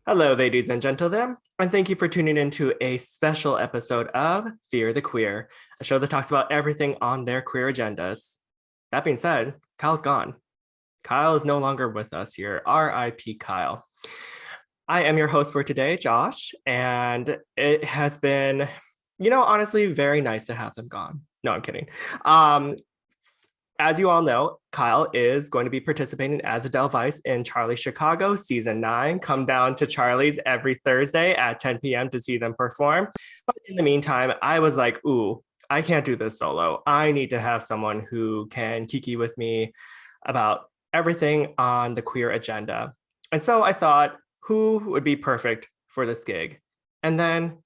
Hello, ladies and gentlemen, and thank you for tuning in to a special episode of Fear the Queer, a show that talks about everything on their queer agendas. That being said, Kyle's gone. Kyle is no longer with us here. R.I.P. Kyle. I am your host for today, Josh, and it has been, honestly, very nice to have them gone. No, I'm kidding. As you all know, Kyle is going to be participating as Adele Vice in Charlie Chicago season 9. Come down to Charlie's every Thursday at 10 p.m. to see them perform. But in the meantime, I was like, ooh, I can't do this solo. I need to have someone who can kiki with me about everything on the queer agenda. And so I thought, who would be perfect for this gig? And then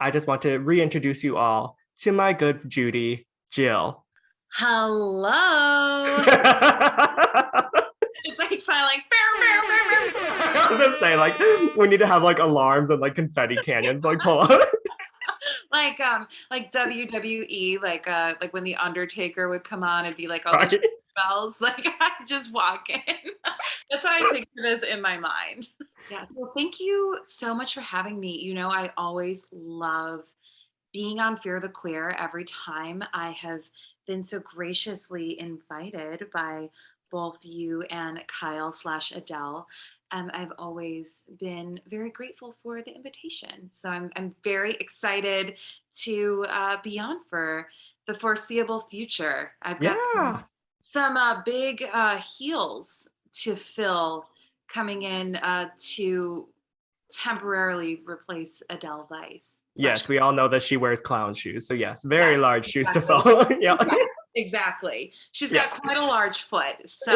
I just want to reintroduce you all to my good Judy, Jill. Hello. It's like silent. I was gonna say, like, we need to have like alarms and like confetti cannons like pull up. like WWE, like when the Undertaker would come on, it'd be like all the bells. Like I just walk in. That's how I picture this in my mind. Yeah. So thank you so much for having me. You know, I always love being on Fear the Queer. Every time I have been so graciously invited by both you and Kyle/Adele. And I've always been very grateful for the invitation. So I'm very excited to be on for the foreseeable future. I've got some big heels to fill coming in to temporarily replace Adele Vice. Yes, we all know that she wears clown shoes. So yes, very large shoes to fill. Yeah. Yes, exactly. She's got quite a large foot. So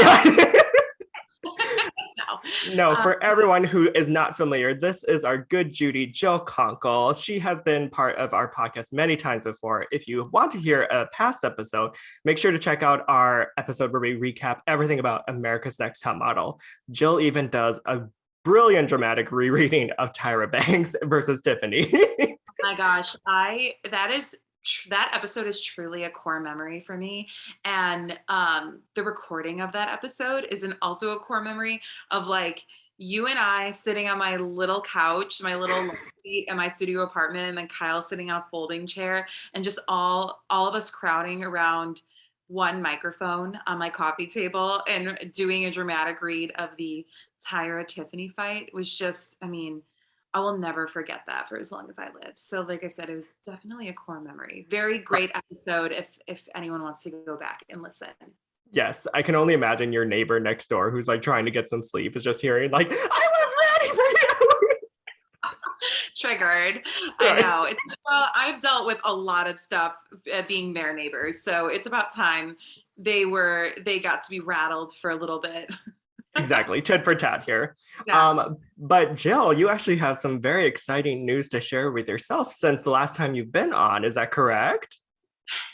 No, for everyone who is not familiar, this is our good Judy, Jill Conkle. She has been part of our podcast many times before. If you want to hear a past episode, make sure to check out our episode where we recap everything about America's Next Top Model. Jill even does a brilliant dramatic rereading of Tyra Banks versus Tiffany. Oh my gosh, that episode is truly a core memory for me, and the recording of that episode is also a core memory of like you and I sitting on my little couch, my little seat in my studio apartment, and then Kyle sitting on a folding chair, and just all of us crowding around one microphone on my coffee table and doing a dramatic read of the Tyra Tiffany fight was just, I mean, I will never forget that for as long as I live. So like I said, it was definitely a core memory. Very great episode if anyone wants to go back and listen. Yes, I can only imagine your neighbor next door who's like trying to get some sleep is just hearing like, I was ready for you. Triggered. I know. I've dealt with a lot of stuff being their neighbors. So it's about time they got to be rattled for a little bit. Exactly, tit for tat here. Yeah. But Jill, you actually have some very exciting news to share with yourself since the last time you've been on. Is that correct?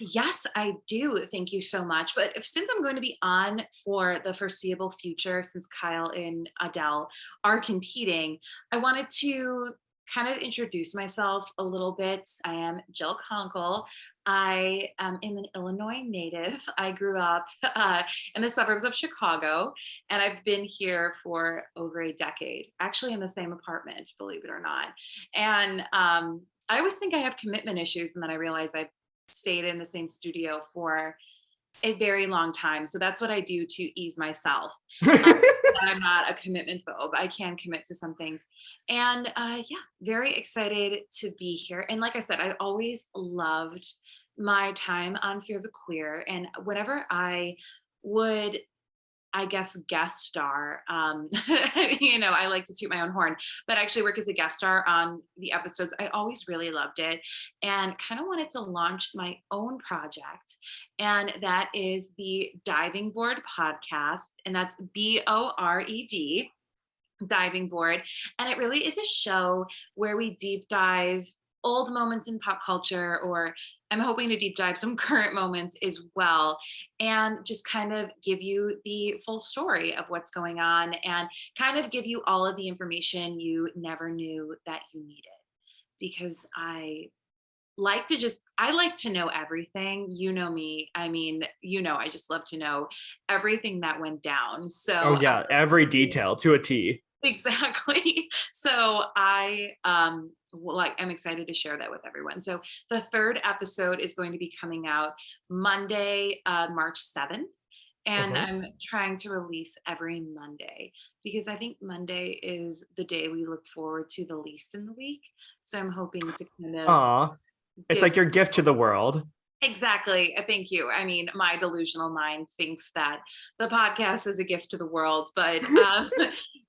Yes, I do. Thank you so much. But since I'm going to be on for the foreseeable future, since Kyle and Adele are competing, I wanted to kind of introduce myself a little bit. I am Jill Conkle. I am an Illinois native. I grew up in the suburbs of Chicago, and I've been here for over a decade, actually in the same apartment, believe it or not. And I always think I have commitment issues, and then I realize I've stayed in the same studio for a very long time. So that's what I do to ease myself. I'm not a commitment phobe. I can commit to some things. And yeah, very excited to be here. And like I said, I always loved my time on Fear the Queer. And whenever I would, I guess, guest star, I like to toot my own horn, but actually work as a guest star on the episodes. I always really loved it and kind of wanted to launch my own project. And that is the Diving Board podcast. And that's BORED, Diving Board. And it really is a show where we deep dive old moments in pop culture, or I'm hoping to deep dive some current moments as well, and just kind of give you the full story of what's going on and kind of give you all of the information you never knew that you needed. Because I like to know everything. You know me. I mean, I just love to know everything that went down. So every detail to a T. Exactly. So I'm excited to share that with everyone. So the third episode is going to be coming out Monday, March 7th. And Mhm. I'm trying to release every Monday because I think Monday is the day we look forward to the least in the week. So I'm hoping to kind of Aw, it's give like your gift to the world. exactly. Thank you. I mean, my delusional mind thinks that the podcast is a gift to the world, but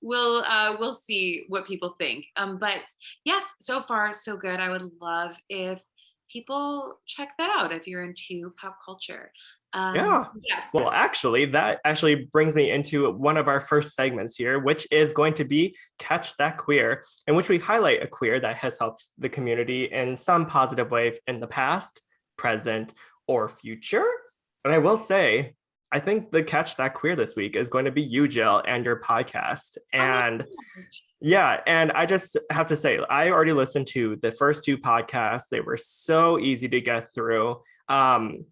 we'll see what people think. But yes, so far so good. I would love if people check that out if you're into pop culture. Yeah. Yes. Well, actually, that actually brings me into one of our first segments here, which is going to be Catch That Queer, in which we highlight a queer that has helped the community in some positive way in the past, present, or future. And I will say, I think the Catch That Queer this week is going to be you, Jill, and your podcast. Oh my And gosh. yeah, and I just have to say, I already listened to the first two podcasts. They were so easy to get through. Um,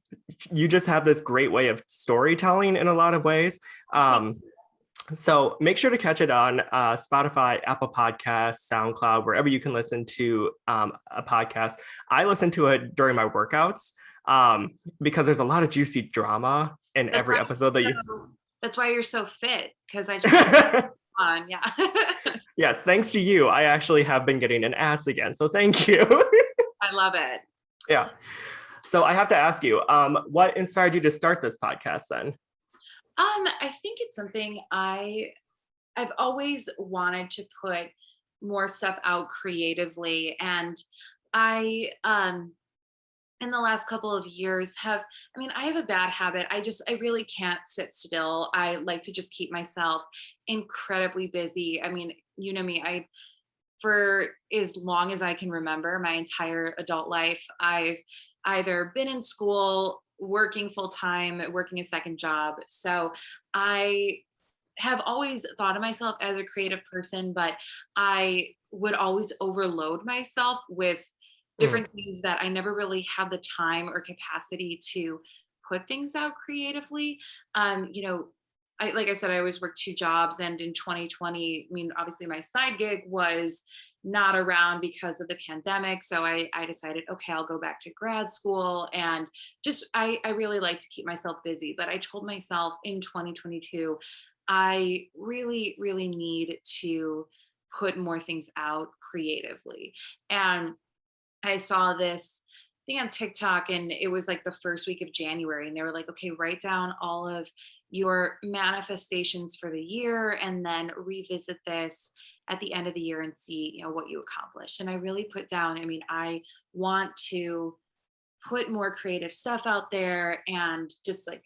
you just have this great way of storytelling in a lot of ways. Thank So make sure to catch it on Spotify, Apple Podcasts, SoundCloud, wherever you can listen to a podcast. I listen to it during my workouts because there's a lot of juicy drama in That's every why episode that you. that's why you're so fit because I just listen on. Yeah. Yes, thanks to you, I actually have been getting an ass again. So thank you. I love it. Yeah. So I have to ask you, what inspired you to start this podcast then? I think it's something I've always wanted to put more stuff out creatively, and I in the last couple of years have I mean, I have a bad habit. I really can't sit still. I like to just keep myself incredibly busy. I mean, you know me, I for as long as I can remember, my entire adult life, I've either been in school, working full time, working a second job. So I have always thought of myself as a creative person, but I would always overload myself with Mm, different things that I never really had the time or capacity to put things out creatively. You know, like I said, I always worked two jobs, and in 2020, I mean, obviously my side gig was not around because of the pandemic. So I decided, okay, I'll go back to grad school and just I really like to keep myself busy. But I told myself in 2022, I really, really need to put more things out creatively. And I saw this thing on TikTok, and it was like the first week of January, and they were like, okay, write down all of your manifestations for the year and then revisit this at the end of the year and see, what you accomplished. And I really put down, I mean, I want to put more creative stuff out there and just like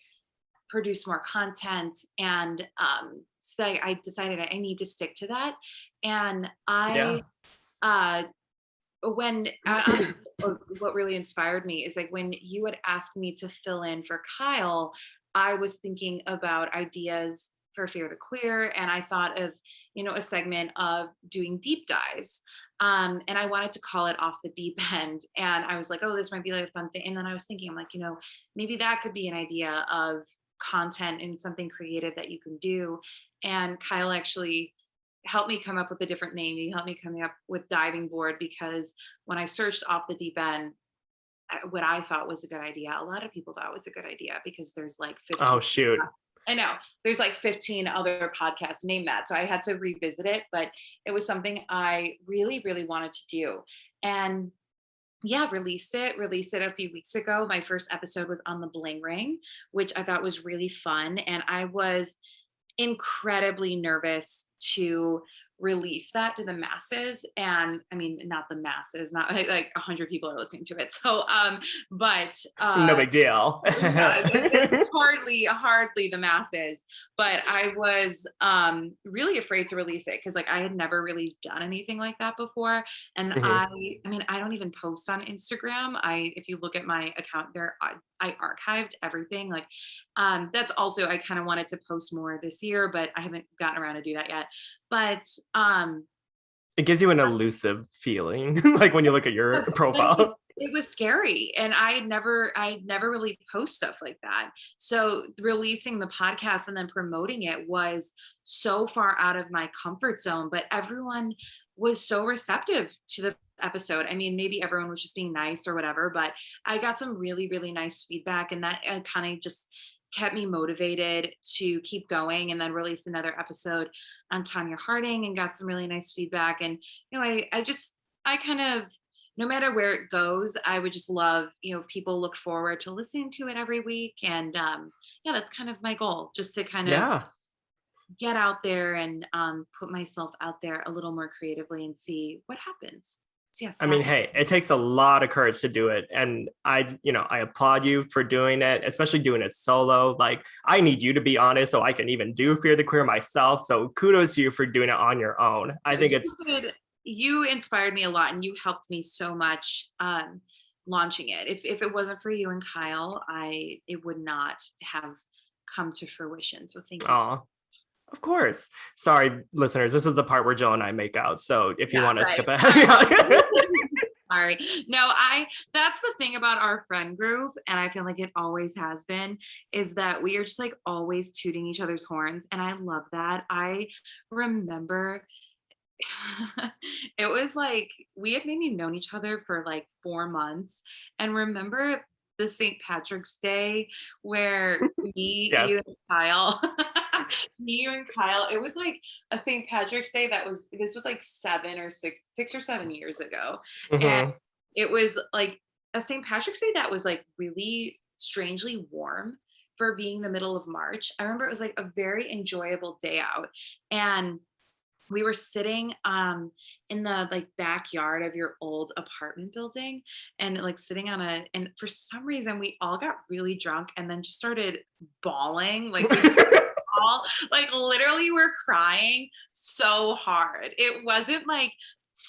produce more content. And so I decided I need to stick to that. And yeah. uh, when honestly, what really inspired me is like when you had asked me to fill in for Kyle, I was thinking about ideas for Fear the Queer, and I thought of a segment of doing deep dives, and I wanted to call it Off the Deep End, and I was like, oh, this might be like a fun thing, and then I was thinking, I'm like, maybe that could be an idea of content and something creative that you can do, and Kyle actually helped me come up with a different name. He helped me coming up with diving board because when I searched Off the Deep End, what I thought was a good idea, a lot of people thought was a good idea because there's like Oh 15. shoot. I know there's like 15 other podcasts named that. So I had to revisit it, but it was something I really, really wanted to do. And yeah, released it a few weeks ago. My first episode was on the bling ring, which I thought was really fun. And I was incredibly nervous to release that to the masses. And I mean, not the masses, not like 100 people are listening to it. So but No big deal. yeah, it's hardly the masses, but I was really afraid to release it because like I had never really done anything like that before. And Mhm. I mean, I don't even post on Instagram. If you look at my account there, I archived everything. Like that's also I kind of wanted to post more this year, but I haven't gotten around to do that yet. But It gives you an elusive feeling, like when you look at your Thank you. profile. it was scary, and I never really post stuff like that. So releasing the podcast and then promoting it was so far out of my comfort zone, but everyone was so receptive to the episode. I mean, maybe everyone was just being nice or whatever, but I got some really, really nice feedback, and that kind of just kept me motivated to keep going, and then released another episode on Tanya Harding and got some really nice feedback. And I kind of, no matter where it goes, I would just love, if people look forward to listening to it every week. And yeah, that's kind of my goal, just to kind of Yeah. get out there and put myself out there a little more creatively and see what happens. So yes, I mean, that hey, it takes a lot of courage to do it. And I applaud you for doing it, especially doing it solo. Like, I need you to be honest so I can even do Fear the Queer myself. So kudos to you for doing it on your own. I think it's you inspired me a lot, and you helped me so much launching it. If it wasn't for you and Kyle, it would not have come to fruition. So thank you. Of course. Sorry, listeners. This is the part where Jill and I make out. So if you want to skip ahead. Sorry. No, that's the thing about our friend group, and I feel like it always has been, is that we are just like always tooting each other's horns. And I love that. I remember it was like we had maybe known each other for like 4 months, and remember the St. Patrick's Day where me, Yes. you, and Kyle, it was like a St. Patrick's Day this was like 6 or 7 years ago. And it was like a St. Patrick's Day that was like really strangely warm for being the middle of March. I remember it was like a very enjoyable day out, and we were sitting in the like backyard of your old apartment building, and like sitting and for some reason we all got really drunk and then just started bawling. Like all like literally we're crying so hard. It wasn't like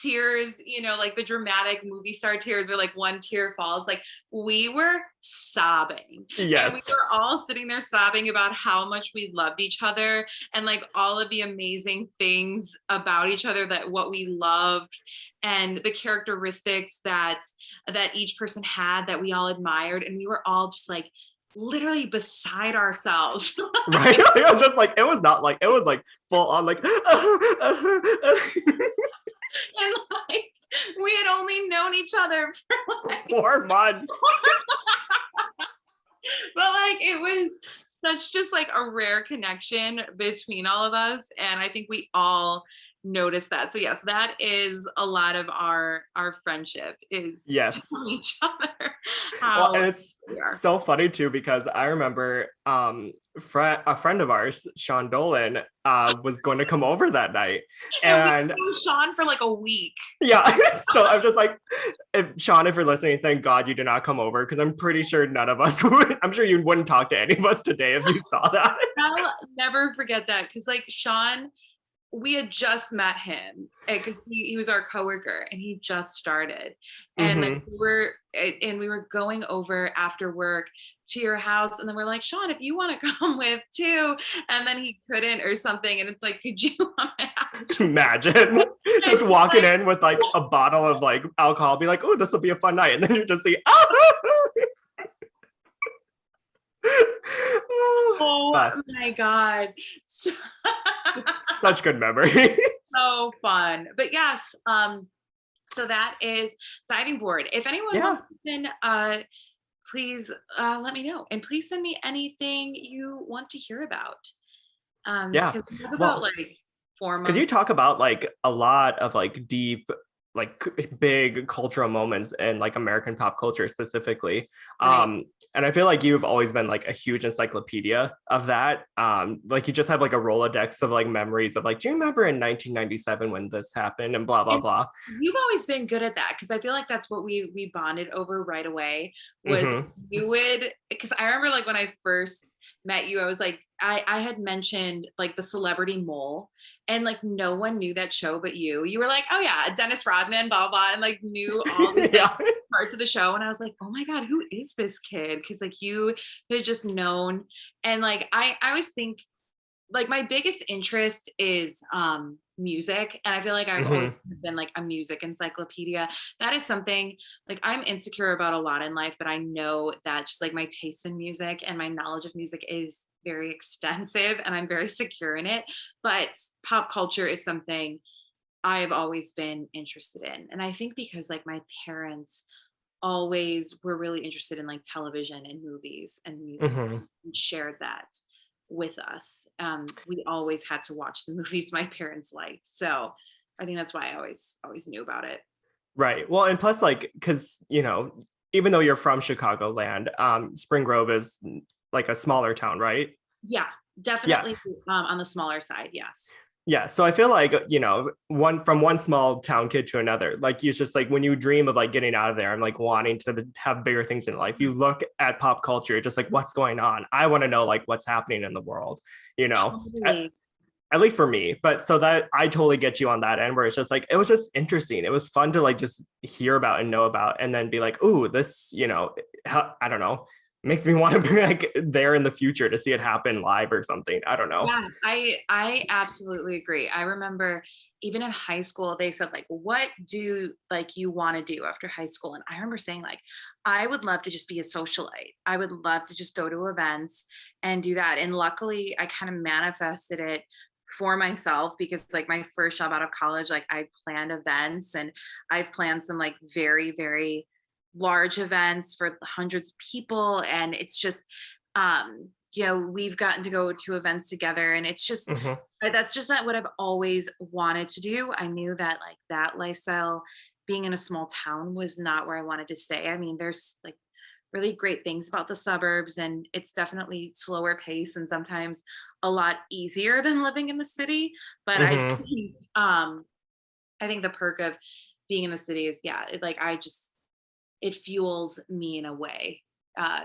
tears, like the dramatic movie star tears where like one tear falls. Like we were sobbing. Yes. And we were all sitting there sobbing about how much we loved each other, and like all of the amazing things about each other, that what we loved, and the characteristics that each person had that we all admired. And we were all just like literally beside ourselves. Right. It was just like, it was not like, it was like full on like And like we had only known each other for like 4 months. But like it was such just like a rare connection between all of us, and I think we all noticed that. So yes, that is a lot of our friendship, is telling each other how and it's so funny too, because I remember a friend of ours, Sean Dolan, was going to come over that night, and we knew Sean for like a week. Yeah. So I'm just like, Sean, if you're listening, thank God you did not come over, because I'm pretty sure none of us would. I'm sure you wouldn't talk to any of us today if you saw that. I'll never forget that, because like Sean, we had just met him because he was our coworker and he just started, and like we were going over after work to your house, and then we're like, Sean, if you want to come with too, and then he couldn't or something, and it's like, could you imagine just walking in with like a bottle of like alcohol, be like, oh, this will be a fun night, and then you just see oh my God. Such good memory. So fun. But yes, so that is Diving Board. If anyone wants to, please let me know, and please send me anything you want to hear about. Because we have about like 4 months. Because you talk about like a lot of like deep, like big cultural moments in like American pop culture specifically. Right. And I feel like you've always been like a huge encyclopedia of that. Like you just have like a Rolodex of like memories of like, do you remember in 1997 when this happened and blah, blah, blah. You've always been good at that, because I feel like that's what we bonded over right away, was you would, because I remember like when I first met you, I was like, I had mentioned like the Celebrity Mole, and like no one knew that show but you. You were like, oh yeah, Dennis Rodman, blah, blah, and like knew all these parts of the show. And I was like, oh my God, who is this kid? Because like you had just known. And like I always think like my biggest interest is music. And I feel like I've always Mhm. been like a music encyclopedia. That is something like I'm insecure about a lot in life, but I know that just like my taste in music and my knowledge of music is very extensive and I'm very secure in it. But pop culture is something I've always been interested in. And I think because like my parents always were really interested in like television and movies and music Mhm. and shared that with us. We always had to watch the movies my parents liked. So I think that's why I always knew about it. Right. Well, and plus, like, because even though you're from Chicagoland, Spring Grove is like a smaller town, right? Yeah, Yeah. definitely on the smaller side. Yes. Yeah. So I feel like, one from one small town kid to another, like it's just like when you dream of like getting out of there and like wanting to have bigger things in life, you look at pop culture, just like what's going on. I want to know like what's happening in the world, you know. Totally. At least for me. But so that I totally get you on that end where it's just like it was just interesting. It was fun to like just hear about and know about and then be like, "Ooh, this, I don't know, makes me want to be like there in the future to see it happen live or something." I don't know. Yeah, I absolutely agree. I remember even in high school, they said like, "What do like you want to do after high school?" And I remember saying like, "I would love to just be a socialite. I would love to just go to events and do that." And luckily, I kind of manifested it for myself because like my first job out of college, like I planned events and I've planned some like very very large events for hundreds of people, and it's just we've gotten to go to events together and it's just Hmm. that's just not what I've always wanted to do. I knew that like that lifestyle being in a small town was not where I wanted to stay. I mean, there's like really great things about the suburbs and it's definitely slower pace and sometimes a lot easier than living in the city. But Hmm. I think the perk of being in the city is it fuels me in a way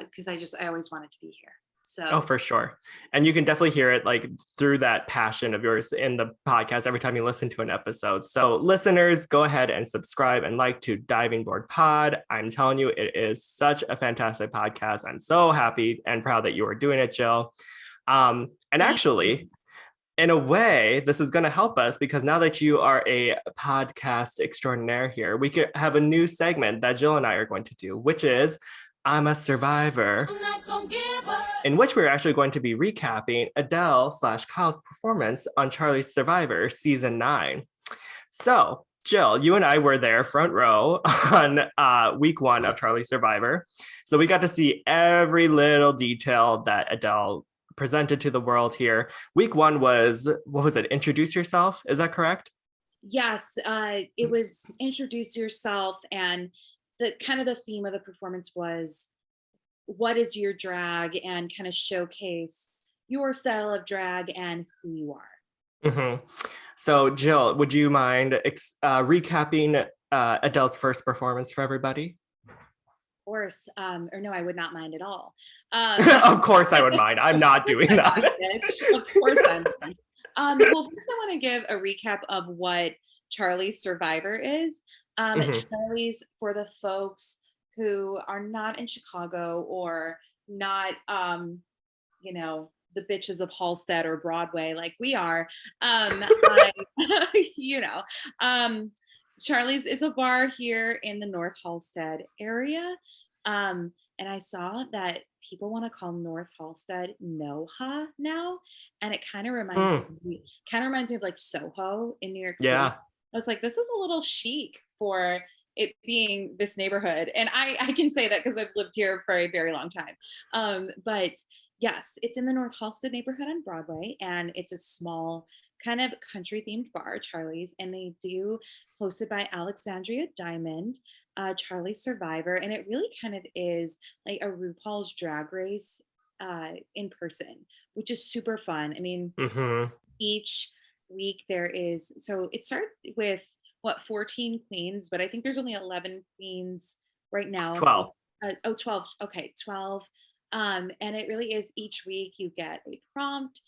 because I always wanted to be here. Oh, So for sure. And you can definitely hear it like through that passion of yours in the podcast every time you listen to an episode. So, listeners, go ahead and subscribe and like to Diving Board Pod. I'm telling you, it is such a fantastic podcast. I'm so happy and proud that you are doing it, Jill. And thank you. actually, in a way, this is going to help us because now that you are a podcast extraordinaire here, we could have a new segment that Jill and I are going to do, which is I'm a Survivor, in which we're actually going to be recapping Adele slash Kyle's performance on Charlie's Survivor season 9. So, Jill, you and I were there front row on week 1 of Charlie's Survivor. So we got to see every little detail that Adele presented to the world here. Week 1 was, what was it? Introduce yourself. Is that correct? Yes, it was introduce yourself, and the kind of the theme of the performance was what is your drag, and kind of showcase your style of drag and who you are. Mhm. So, Jill, would you mind recapping Adele's first performance for everybody? Of course, or no, I would not mind at all. Um, Of course, I would mind. I'm not course doing I that. mind, bitch. Of course I mind. Well, first I want to give a recap of what Charlie's Survivor is. Mhm. Charlie's, for the folks who are not in Chicago or not, the bitches of Halstead or Broadway like we are. I, you know, um, Charlie's is a bar here in the North Halstead area. And I saw that people want to call North Halstead NoHa now, and it Mm. kind of reminds me of like Soho in New York City. Yeah. I was like, this is a little chic for it being this neighborhood, and I can say that because I've lived here for a very long time. But yes, it's in the North Halstead neighborhood on Broadway, and it's a small kind of country themed bar, Charlie's, and they do hosted by Alexandria Diamond, Charlie's Survivor, and it really kind of is like a RuPaul's Drag Race in person, which is super fun. I mean, Hmm. each week there is, so it started with what, 14 queens, but I think there's only 11 queens right now. 12. 12. Okay, 12. And it really is each week you get a prompt,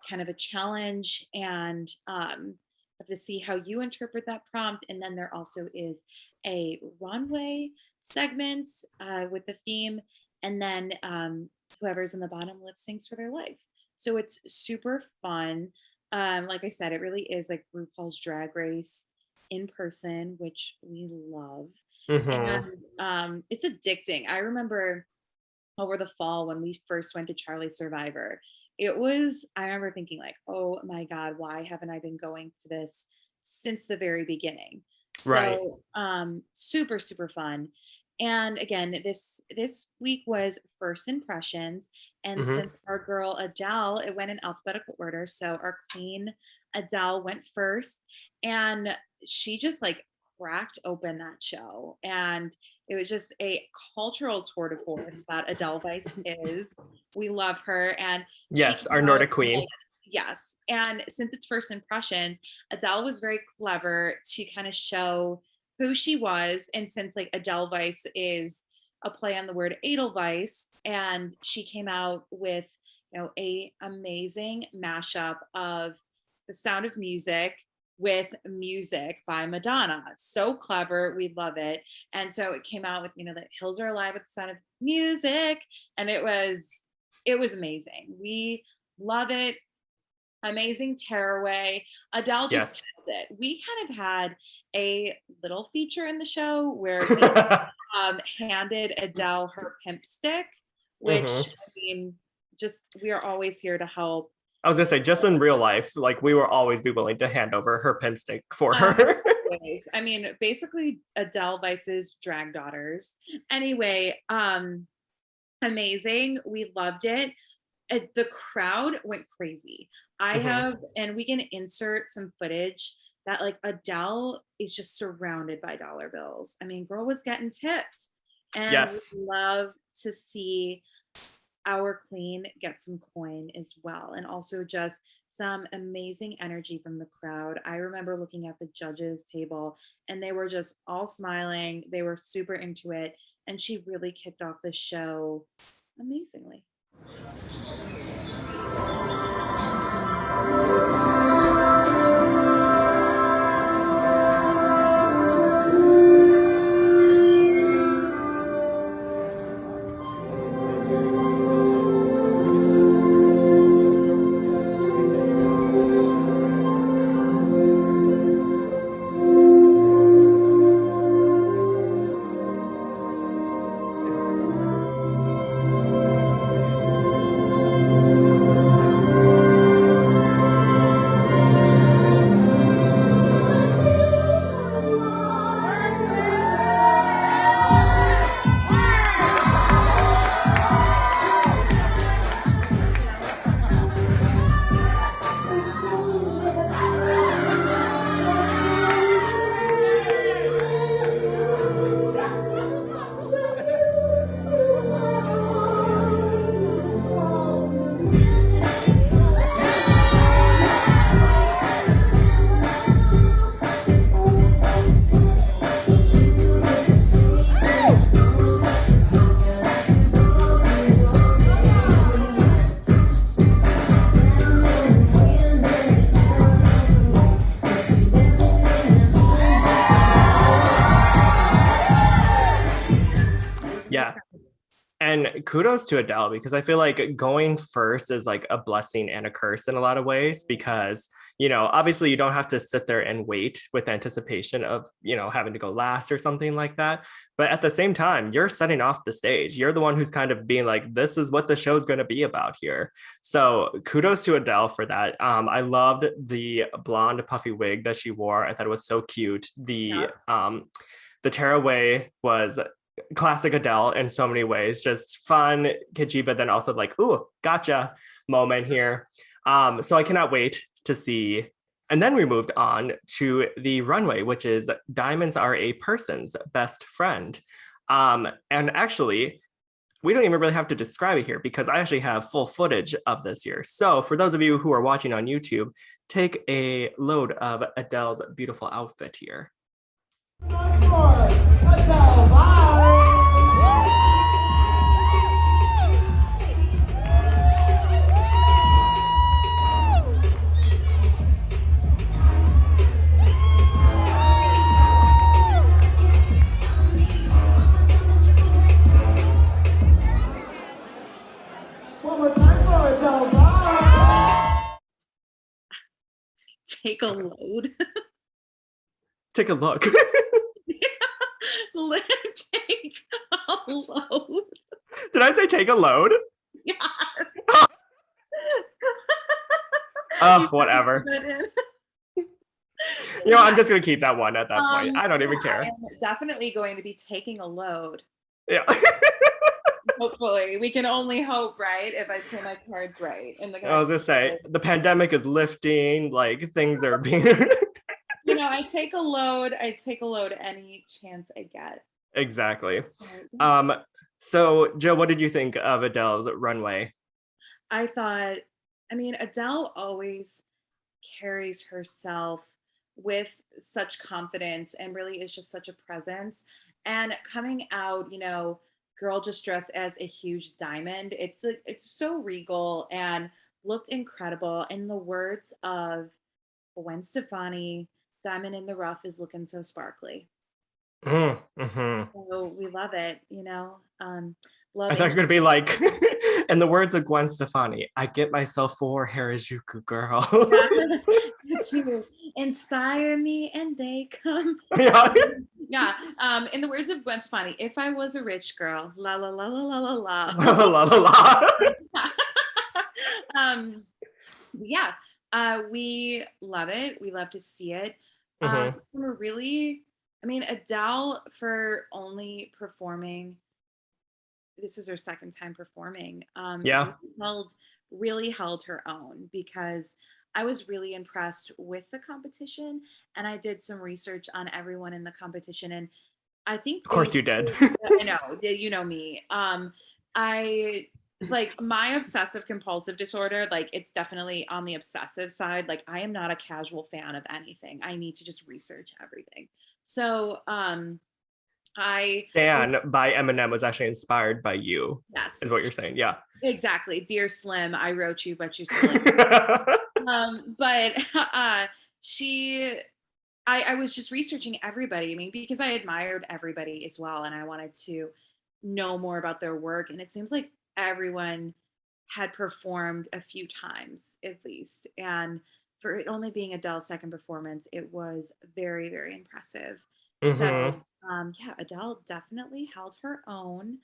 kind of a challenge, and have to see how you interpret that prompt. And then there also is a runway segment with the theme, and then whoever's in the bottom lip syncs for their life. So it's super fun. Like I said, it really is like RuPaul's Drag Race in person, which we love. Hmm. And it's addicting. I remember over the fall when we first went to Charlie Survivor, I remember thinking, like, oh my God, why haven't I been going to this since the very beginning? Right. So super, super fun. And again, this week was first impressions. And Hmm. since our girl Adele, it went in alphabetical order. So our queen Adele went first. And she just like cracked open that show. And it was just a cultural tour de force that Adele Vice is. We love her. And she Yes, came our out Nordic like, queen. yes. And since it's first impressions, Adele was very clever to kind of show who she was. And since like Adele Vice is a play on the word Edelweiss, and she came out with, a amazing mashup of the Sound of Music with music by Madonna. So clever. We love it. And so it came out with, that Hills Are Alive with the Sound of Music. And it was amazing. We love it. Amazing tearaway. Adele just Yes. kills it. We kind of had a little feature in the show where we handed Adele her pimp stick, which Hmm. I mean, just we are always here to help. I was gonna say, just in real life, like we will always be willing to hand over her pimp stick for Um, her. Always. I mean, basically Adele Vice's drag daughters. Anyway, amazing. We loved it. The crowd went crazy. I Hmm. have, and we can insert some footage that like Adele is just surrounded by dollar bills. I mean, girl was getting tipped. And we Yes. love to see our queen get some coin as well. And also just some amazing energy from the crowd. I remember looking at the judges table and they were just all smiling. They were super into it. And she really kicked off the show amazingly. Yeah. And kudos to Adele because I feel like going first is like a blessing and a curse in a lot of ways because, obviously you don't have to sit there and wait with anticipation of, having to go last or something like that. But at the same time, you're setting off the stage. You're the one who's kind of being like, this is what the show's going to be about here. So kudos to Adele for that. I loved the blonde puffy wig that she wore. I thought it was so cute. The tearaway was classic Adele in so many ways, just fun, kitschy, but then also like, ooh, gotcha moment here. So I cannot wait to see. And then we moved on to the runway, which is Diamonds Are a Person's Best Friend. And actually, we don't even really have to describe it here because I actually have full footage of this here. So for those of you who are watching on YouTube, take a load of Adele's beautiful outfit here. Adele Vice. One more time for Adele Vice. take a load. Take a look. Take a load. Did I say take a load? Yeah. Oh, whatever. You know, I'm just gonna keep that one at that point. I don't even I care. am definitely going to be taking a load. Yeah. Hopefully, we can only hope, right? If I play my cards right. And I was gonna say the pandemic is lifting, like things are being you know, I take a load. I take a load any chance I get. exactly. Right. So Jill, what did you think of Adele's runway? I thought, I mean, Adele always carries herself with such confidence and really is just such a presence. And coming out, you know, girl just dressed as a huge diamond. It's so regal and looked incredible. In the words of Gwen Stefani, diamond in the rough is looking so sparkly. Mm-hmm. So we love it, you know. I thought you Loving were gonna be like, in the words of Gwen Stefani, I get myself for Harajuku girl. to inspire me and they come. Yeah. Yeah. In the words of Gwen Stefani, if I was a rich girl, la la la la la la La la la. la. um, yeah. We love it. We love to see it. Mm-hmm. Some really, I mean, Adele for only performing. This is her second time performing. Yeah. Really held her own because I was really impressed with the competition, and I did some research on everyone in the competition, and I think Of course you did. I know, you know me. I like my obsessive compulsive disorder, like it's definitely on the obsessive side. Like I am not a casual fan of anything. I need to just research everything. So I Stan by Eminem was actually inspired by you, yes, is what you're saying. Yeah. exactly. Dear Slim, I wrote you, but you still but she I was just researching everybody. I mean, because I admired everybody as well, and I wanted to know more about their work. And it seems like everyone had performed a few times at least. And for it only being Adele's second performance, it was very, very impressive. Mm-hmm. So, yeah, Adele definitely held her own,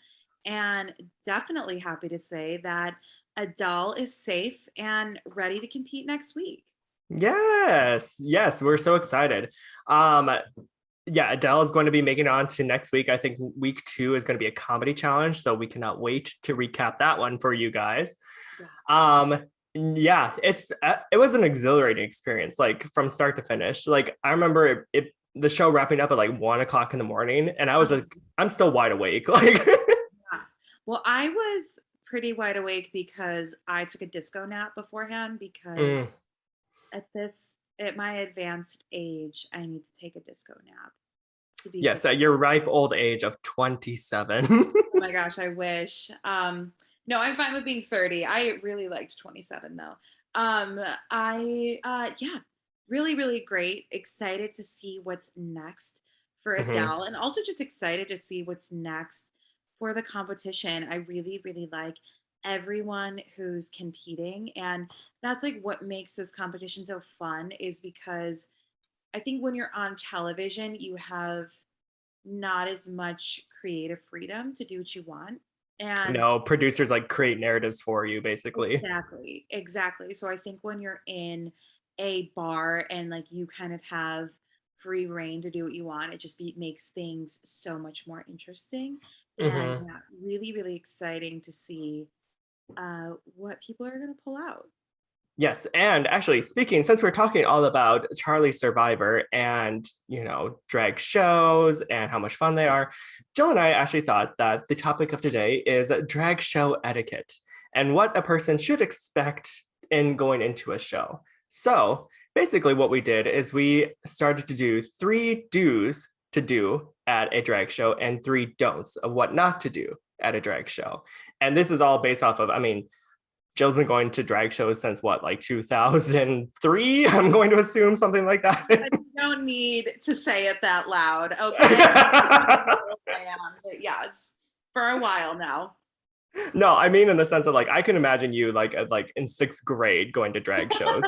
and definitely happy to say that Adele is safe and ready to compete next week. Yes, yes, we're so excited. Um, yeah, Adele is going to be making it on to next week. I think week 2 is going to be a comedy challenge, so we cannot wait to recap that one for you guys. Yeah. Yeah, it was an exhilarating experience, like from start to finish. Like I remember the show wrapping up at like 1 o'clock in the morning, and I was like, I'm still wide awake. Like, Yeah. Well, I was pretty wide awake because I took a disco nap beforehand because mm, at my advanced age, I need to take a disco nap to be yes, prepared. at your ripe old age of 27. Oh my gosh, I wish. No, I'm fine with being 30. I really liked 27 though. Yeah, really, really great. Excited to see what's next for Mhm. Adele, and also just excited to see what's next for the competition. I really, really like everyone who's competing, and that's like what makes this competition so fun is because I think when you're on television, you have not as much creative freedom to do what you want. And No, producers like create narratives for you, basically. exactly, exactly. So I think when you're in a bar and like you kind of have free reign to do what you want, it just makes things so much more interesting. And Mhm. yeah, really, really exciting to see what people are going to pull out. Yes, and actually speaking, since we're talking all about Charlie Survivor and drag shows and how much fun they are, Jill and I actually thought that the topic of today is drag show etiquette and what a person should expect in going into a show. So basically, what we did is we started to do 3 do's to do at a drag show and 3 don'ts of what not to do at a drag show. And this is all based off of, I mean, Jill's been going to drag shows since what, like 2003? I'm going to assume something like that. I don't need to say it that loud, okay? But yes, for a while now. No, I mean in the sense of like I can imagine you like in 6th grade going to drag shows.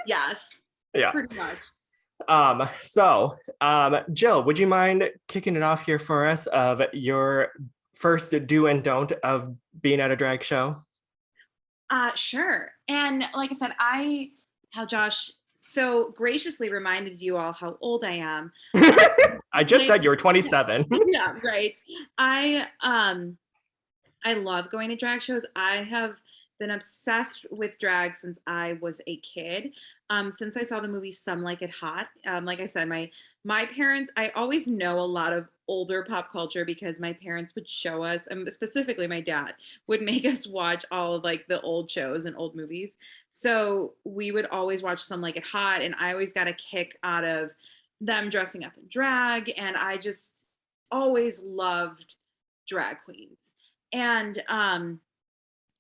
Yes. Yeah. pretty much. Jill, would you mind kicking it off here for us of your first do and don't of being at a drag show? Sure. And like I said, how Josh so graciously reminded you all how old I am. I just Like, said you were 27. yeah, right. I um I love going to drag shows. I have been obsessed with drag since I was a kid. Since I saw the movie Some Like It Hot. Like I said, my parents, I always know a lot of older pop culture because my parents would show us, and specifically my dad would make us watch all of like the old shows and old movies. So we would always watch Some Like It Hot, and I always got a kick out of them dressing up in drag, and I just always loved drag queens. And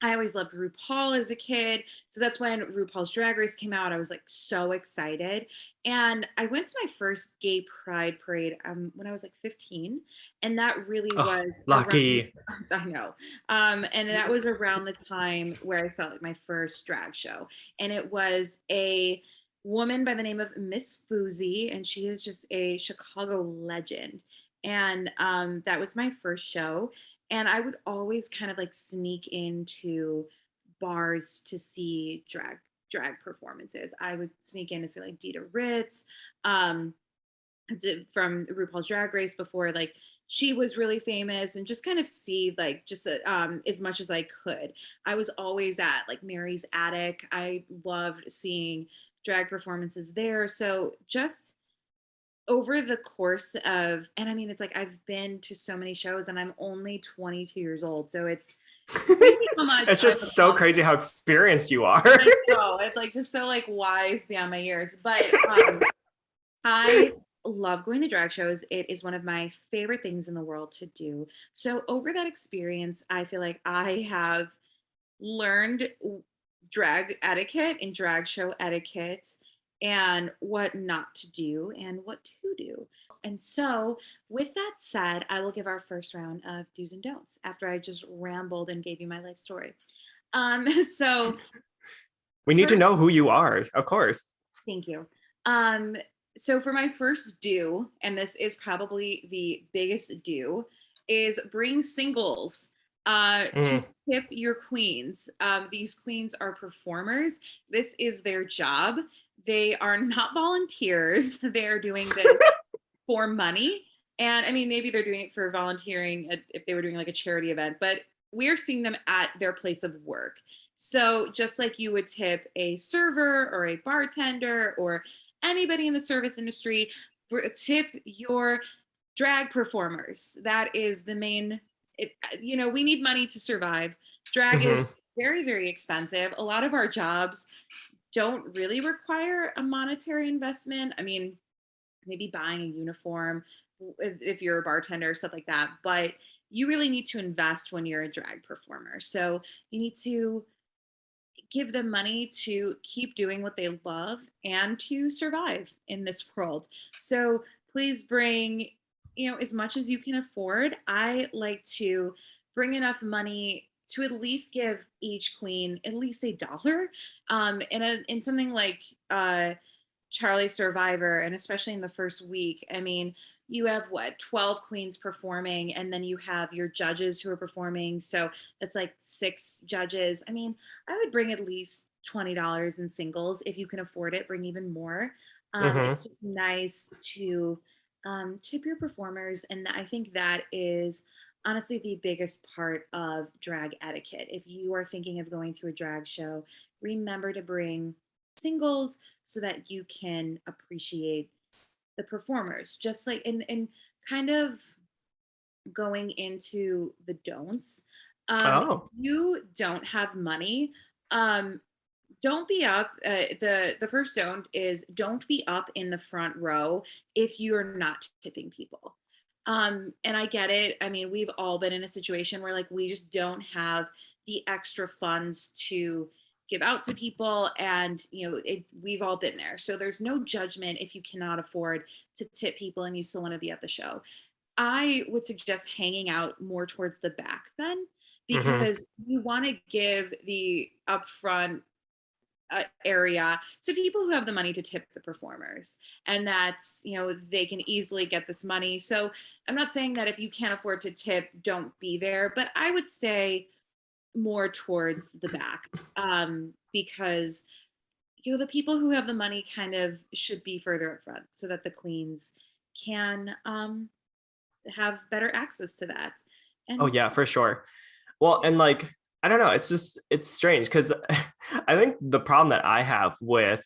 I always loved RuPaul as a kid. So that's when RuPaul's Drag Race came out. I was like so excited. And I went to my first gay pride parade when I was like 15. And that really Oh, was around, lucky. I know. And that was around the time where I saw like my first drag show. And it was a woman by the name of Miss Fousey. And she is just a Chicago legend. And that was my first show, and I would always kind of like sneak into bars to see drag performances. I would sneak in to see like Dita Ritz, um, from RuPaul's Drag Race before like she was really famous, and just kind of see like just as much as I could. I was always at like Mary's Attic. I loved seeing drag performances there. So just over the course of, and I mean it's like I've been to so many shows and I'm only 22 years old, so it's crazy how much It's I've just so crazy how experienced you are. I know, it's like just so like wise beyond my years. But I love going to drag shows. It is one of my favorite things in the world to do. So over that experience, I feel like I have learned drag etiquette and drag show etiquette, and what not to do and what to do. And so, with that said, I will give our first round of do's and don'ts after I just rambled and gave you my life story. So We need to first, know who you are, of course. thank you. Um, so for my first do, and this is probably the biggest do, is bring singles to Mm. tip your queens. These queens are performers. This is their job. They are not volunteers. They're doing this for money. And I mean, maybe they're doing it for volunteering if they were doing like a charity event, but we're seeing them at their place of work. So just like you would tip a server or a bartender or anybody in the service industry, tip your drag performers. That is the main, we need money to survive. Drag is Hmm. very, very expensive. A lot of our jobs don't really require a monetary investment. I mean, maybe buying a uniform if you're a bartender, stuff like that. But you really need to invest when you're a drag performer. So you need to give them money to keep doing what they love and to survive in this world. So please bring, as much as you can afford. I like to bring enough money to at least give each queen at least $1. In something like Charlie Survivor, and especially in the first week, I mean, you have what, 12 queens performing, and then you have your judges who are performing. So that's like 6 judges. I mean, I would bring at least $20 in singles. If you can afford it, bring even more. Hmm. It's just nice to tip your performers. And I think that is honestly the biggest part of drag etiquette. If you are thinking of going to a drag show, remember to bring singles so that you can appreciate the performers. Just like and kind of going into the don'ts. If Oh. you don't have money, um, don't be up. The first don't is don't be up in the front row if you're not tipping people. And I get it. I mean, we've all been in a situation where like we just don't have the extra funds to give out to people, and we've all been there. So there's no judgment if you cannot afford to tip people and you still want to be at the show. I would suggest hanging out more towards the back then, Hmm. because you want to give the upfront area to people who have the money to tip the performers, and that's, they can easily get this money. So I'm not saying that if you can't afford to tip, don't be there, but I would say more towards the back, because the people who have the money kind of should be further up front so that the queens can have better access to that. Oh And yeah, for sure. Well, and like, I don't know, it's strange because I think the problem that I have with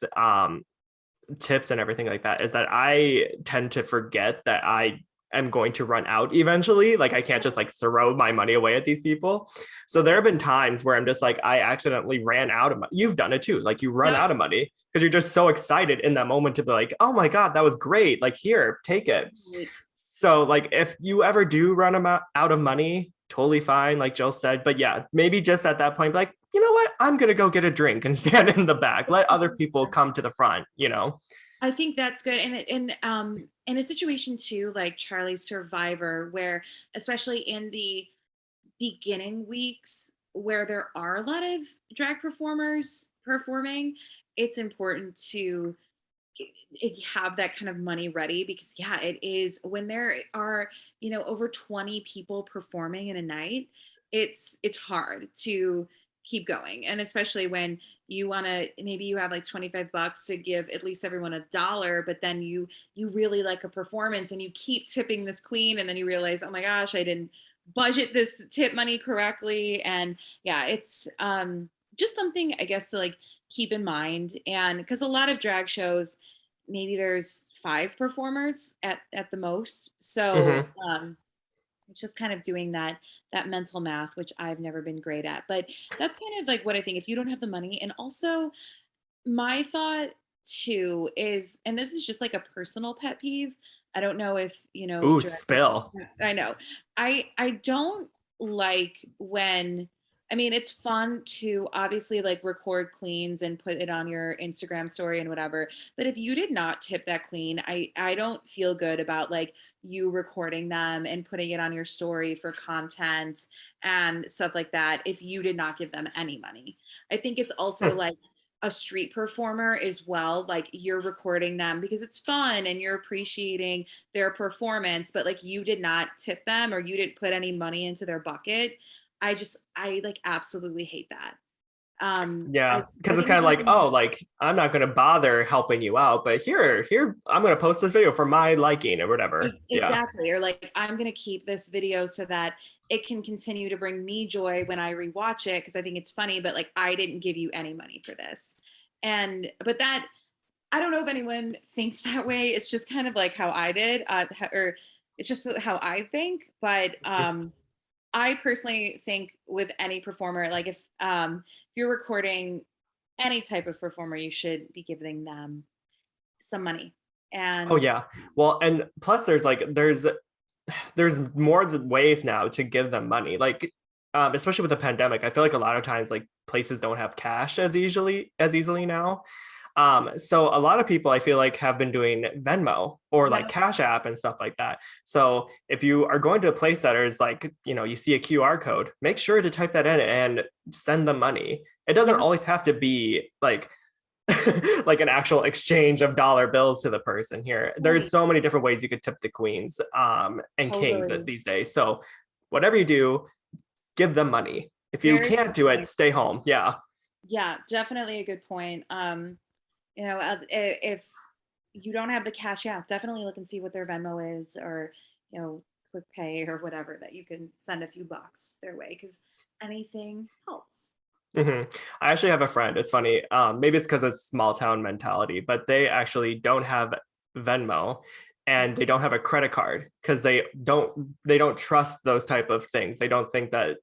tips and everything like that is that I tend to forget that I am going to run out eventually. Like I can't just like throw my money away at these people. So there have been times where I'm just like, I accidentally ran out of money. You've done it too. Like you run out of money because you're just so excited in that moment to be like, oh my God, that was great. Like here, take it. So like if you ever do run out of money, totally fine, like Jill said. But yeah, maybe just at that point, like, you know what? I'm gonna go get a drink and stand in the back. Let other people come to the front, I think that's good. And in a situation too, like Charlie's Survivor, where especially in the beginning weeks where there are a lot of drag performers performing, it's important to have that kind of money ready, because yeah, it is when there are over 20 people performing in a night, it's hard to keep going. And especially when you want to, maybe you have like $25 to give at least everyone $1, but then you really like a performance and you keep tipping this queen, and then you realize, oh my gosh, I didn't budget this tip money correctly. And yeah, it's just something I guess to like keep in mind. And because a lot of drag shows, maybe there's 5 performers at the most, so it's just kind of doing that mental math, which I've never been great at. But that's kind of like what I think, if you don't have the money. And also my thought too is, and this is just like a personal pet peeve, I don't know if Ooh, drag, spill. I know, I don't like when, I mean, it's fun to obviously like record queens and put it on your Instagram story and whatever. But if you did not tip that queen, I don't feel good about like you recording them and putting it on your story for content and stuff like that if you did not give them any money. I think it's also like a street performer as well, like you're recording them because it's fun and you're appreciating their performance, but like you did not tip them or you didn't put any money into their bucket. I like absolutely hate that. Yeah, I because it's think kind if of you like, have oh, money, like I'm not gonna bother helping you out, but here, I'm gonna post this video for my liking or whatever. Yeah. exactly, or like I'm gonna keep this video so that it can continue to bring me joy when I rewatch it because I think it's funny, but like I didn't give you any money for this. And but that, I don't know if anyone thinks that way. It's just kind of like how I did, or it's just how I think. But I personally think with any performer, like if you're recording any type of performer, you should be giving them some money. Oh And yeah. Well, and plus there's more ways now to give them money. Like especially with the pandemic, I feel like a lot of times like places don't have cash as easily now. So a lot of people I feel like have been doing Venmo or yeah, like Cash App and stuff like that. So if you are going to a place that is like, you see a QR code, make sure to type that in and send them money. It doesn't yeah, always have to be like like an actual exchange of dollar bills to the person here. There's right, so many different ways you could tip the queens and kings totally. these days. So whatever you do, give them money. If you Very can't good do it, point. stay home. Yeah. Yeah, definitely a good point. If you don't have the cash, yeah, definitely look and see what their Venmo is, or quick pay or whatever, that you can send a few bucks their way, because anything helps. I actually have a friend. It's funny. Maybe it's because it's small town mentality, but they actually don't have Venmo and they don't have a credit card because they don't trust those type of things. They don't think that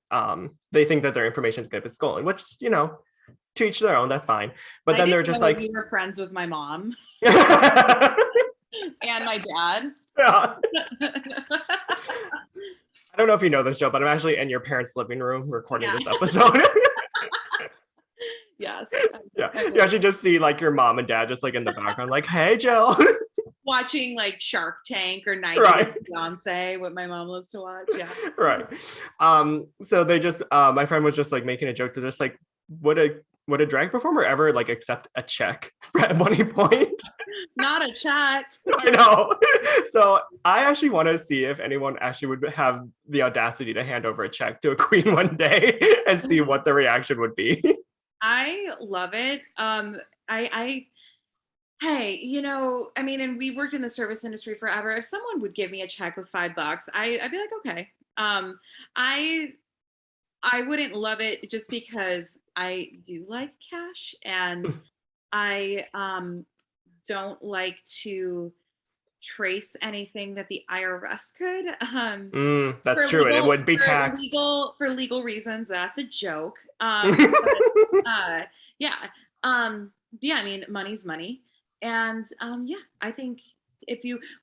they think that their information is going to be stolen, which to each their own. That's fine. But I then they're didn't just know like, you were friends with my mom yeah. and my dad. I don't know if you know this, Joe, but I'm actually in your parents' living room recording Yeah. this episode. Yes. Yeah, you actually just see like your mom and dad just like in the background, like, "Hey, Jill." Watching like Shark Tank or 90 Day Right. Fiance, what my mom loves to watch. Yeah. Right. So they just my friend was just like making a joke to this, like, would a drag performer ever like accept a check at any point? Not a check. I know. So I actually want to see if anyone actually would have the audacity to hand over a check to a queen one day and see what the reaction would be. I love it. I hey, I mean, and we've worked in the service industry forever. If someone would give me a check with $5, I'd be like, okay. I wouldn't love it just because I do like cash, and I don't like to trace anything that the IRS could. That's true. And it wouldn't be taxed. For legal reasons, that's a joke. But, yeah. Yeah, I mean, money's money. And yeah, I think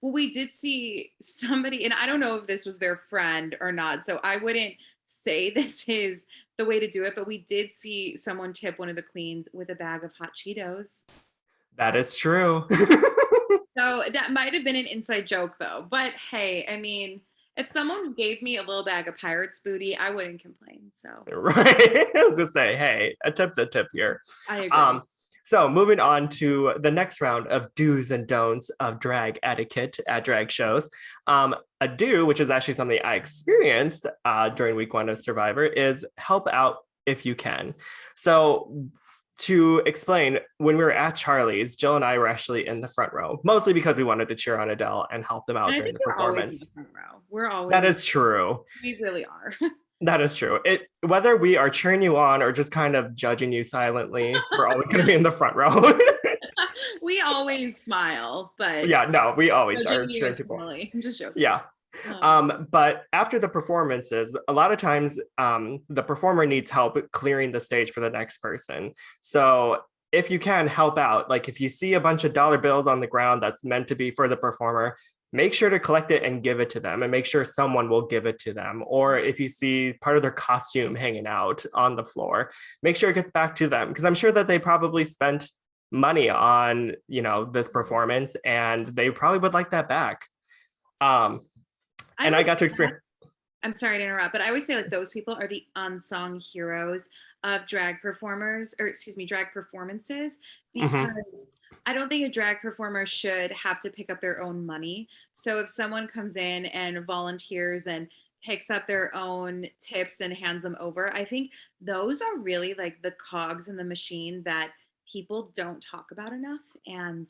we did see somebody, and I don't know if this was their friend or not, so I wouldn't say this is the way to do it, but we did see someone tip one of the queens with a bag of hot Cheetos. That is true. So that might have been an inside joke though. But hey, I mean, if someone gave me a little bag of Pirates booty, I wouldn't complain. So Right. I was gonna say, hey, a tip's a tip here. I agree. So moving on to the next round of do's and don'ts of drag etiquette at drag shows. A do, which is actually something I experienced during week 1 of Survivor, is help out if you can. So to explain, when we were at Charlie's, Jill and I were actually in the front row, mostly because we wanted to cheer on Adele and help them out And I during think the we're always in performance. the front row. We're always. That is true. We really are. That is true. Whether we are cheering you on or just kind of judging you silently, we're always going to be in the front row. We always smile, but yeah, no, we always are you cheering people. I'm just joking. Yeah. But after the performances, a lot of times the performer needs help clearing the stage for the next person. So if you can help out, like if you see a bunch of dollar bills on the ground that's meant to be for the performer, make sure to collect it and give it to them, and make sure someone will give it to them. Or if you see part of their costume hanging out on the floor, make sure it gets back to them, because I'm sure that they probably spent money on, this performance, and they probably would like that back. And I got to experience. I'm sorry to interrupt, but I always say like those people are the unsung heroes of drag performers, or excuse me, drag performances, because I don't think a drag performer should have to pick up their own money. So if someone comes in and volunteers and picks up their own tips and hands them over, I think those are really like the cogs in the machine that people don't talk about enough. And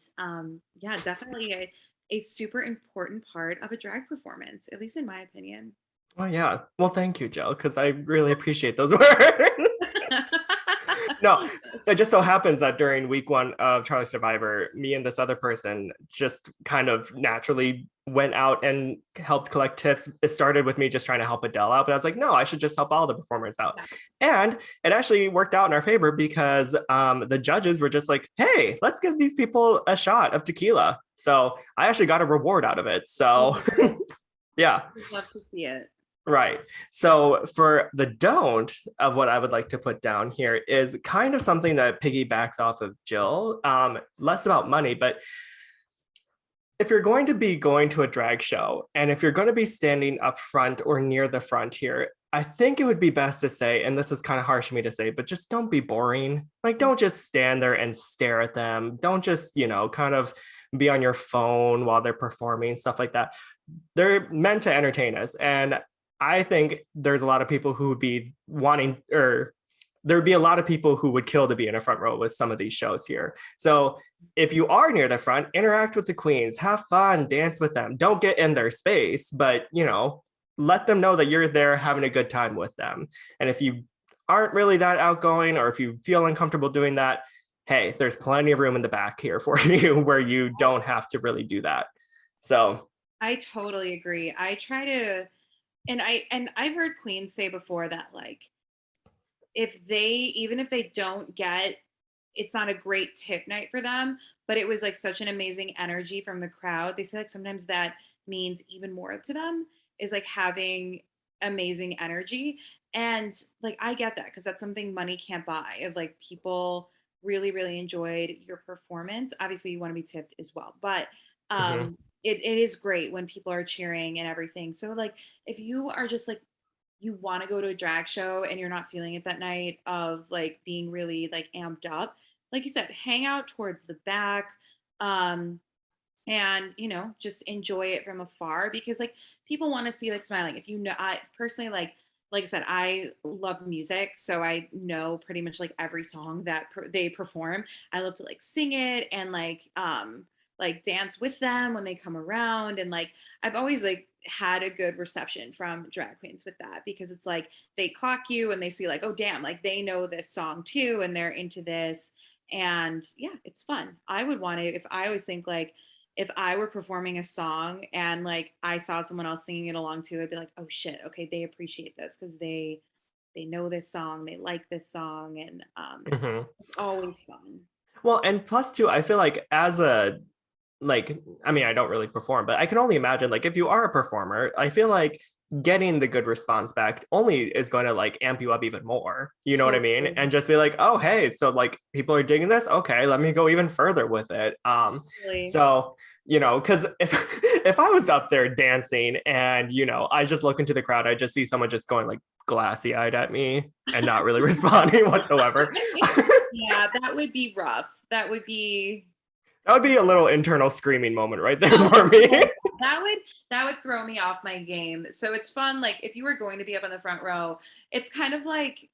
yeah, definitely a super important part of a drag performance, at least in my opinion. Oh yeah. Well, thank you, Jill, because I really appreciate those words. No, it just so happens that during week 1 of Charlie Survivor, me and this other person just kind of naturally went out and helped collect tips. It started with me just trying to help Adele out, but I was like, no, I should just help all the performers out. And it actually worked out in our favor, because the judges were just like, hey, let's give these people a shot of tequila. So I actually got a reward out of it. So yeah. I'd love to see it. Right. So for the don't of what I would like to put down here is kind of something that piggybacks off of Jill, less about money, but if you're going to be going to a drag show, and if you're going to be standing up front or near the front here, I think it would be best to say, and this is kind of harsh for me to say, but just don't be boring. Like, don't just stand there and stare at them. Don't just, kind of be on your phone while they're performing, stuff like that. They're meant to entertain us. And I think there's a lot of people who would be wanting, or there'd be a lot of people who would kill to be in a front row with some of these shows here. So if you are near the front, interact with the queens, have fun, dance with them. Don't get in their space, but, let them know that you're there having a good time with them. And if you aren't really that outgoing, or if you feel uncomfortable doing that, hey, there's plenty of room in the back here for you where you don't have to really do that. So I totally agree. I try to, and I've heard queens say before that, like, even if they don't get, it's not a great tip night for them, but it was like such an amazing energy from the crowd. They say like sometimes that means even more to them, is like having amazing energy. And like, I get that, because that's something money can't buy, of like people really, really enjoyed your performance. Obviously you want to be tipped as well, but it is great when people are cheering and everything. So like, if you are just like you want to go to a drag show and you're not feeling it that night of like being really like amped up, like you said, hang out towards the back. Um, and just enjoy it from afar, because like people want to see like smiling. If I personally like I said, I love music, so I know pretty much like every song that they perform. I love to like sing it and like dance with them when they come around, and like I've always like had a good reception from drag queens with that, because it's like they clock you and they see like, oh damn, like they know this song too and they're into this. And yeah, it's fun. I would want to, if I always think like, if I were performing a song and like I saw someone else singing it along too, I'd be like, oh shit, okay, they appreciate this because they know this song, they like this song, and Mhm. it's always fun to Well, see. and plus too, I feel like as a like, I mean, I don't really perform, but I can only imagine like if you are a performer, I feel like getting the good response back only is going to like amp you up even more. You know what I mean? Totally, And just be like, oh hey, so like people are digging this. Okay, let me go even further with it. totally. So because if if I was up there dancing and I just look into the crowd, I just see someone just going like glassy eyed at me and not really responding whatsoever. Yeah, that would be rough. That would be That would be a little internal screaming moment right there that would, for me. that would throw me off my game. So it's fun. Like if you were going to be up in the front row, it's kind of like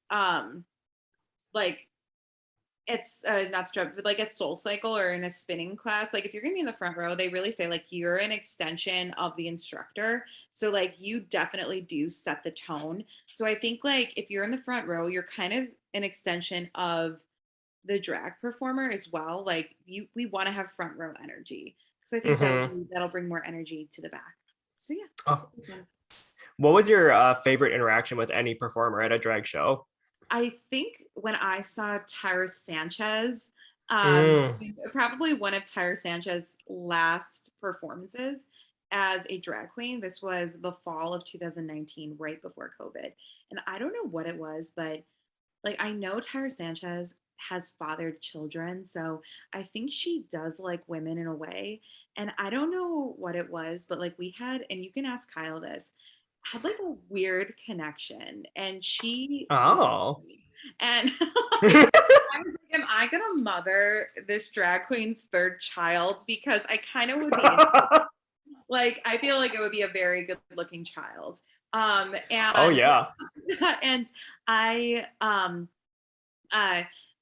it's not strep, but like it's Soul Cycle or in a spinning class. Like if you're gonna be in the front row, they really say like you're an extension of the instructor. So like you definitely do set the tone. So I think like if you're in the front row, you're kind of an extension of the drag performer as well. Like we want to have front row energy, because I think Hmm. that'll bring more energy to the back. So yeah, it's Oh, really fun. what was your favorite interaction with any performer at a drag show? I think when I saw Tyra Sanchez, Mm. probably one of Tyra Sanchez's last performances as a drag queen. This was the fall of 2019, right before COVID. And I don't know what it was, but like I know Tyra Sanchez has fathered children, so I think she does like women in a way. And I don't know what it was, but like we had, and you can ask Kyle this, had like a weird connection, and she loved Oh. me. And like I was like, am I gonna mother this drag queen's third child? Because I kind of would be into it. Like I feel like it would be a very good looking child. Oh And yeah. and I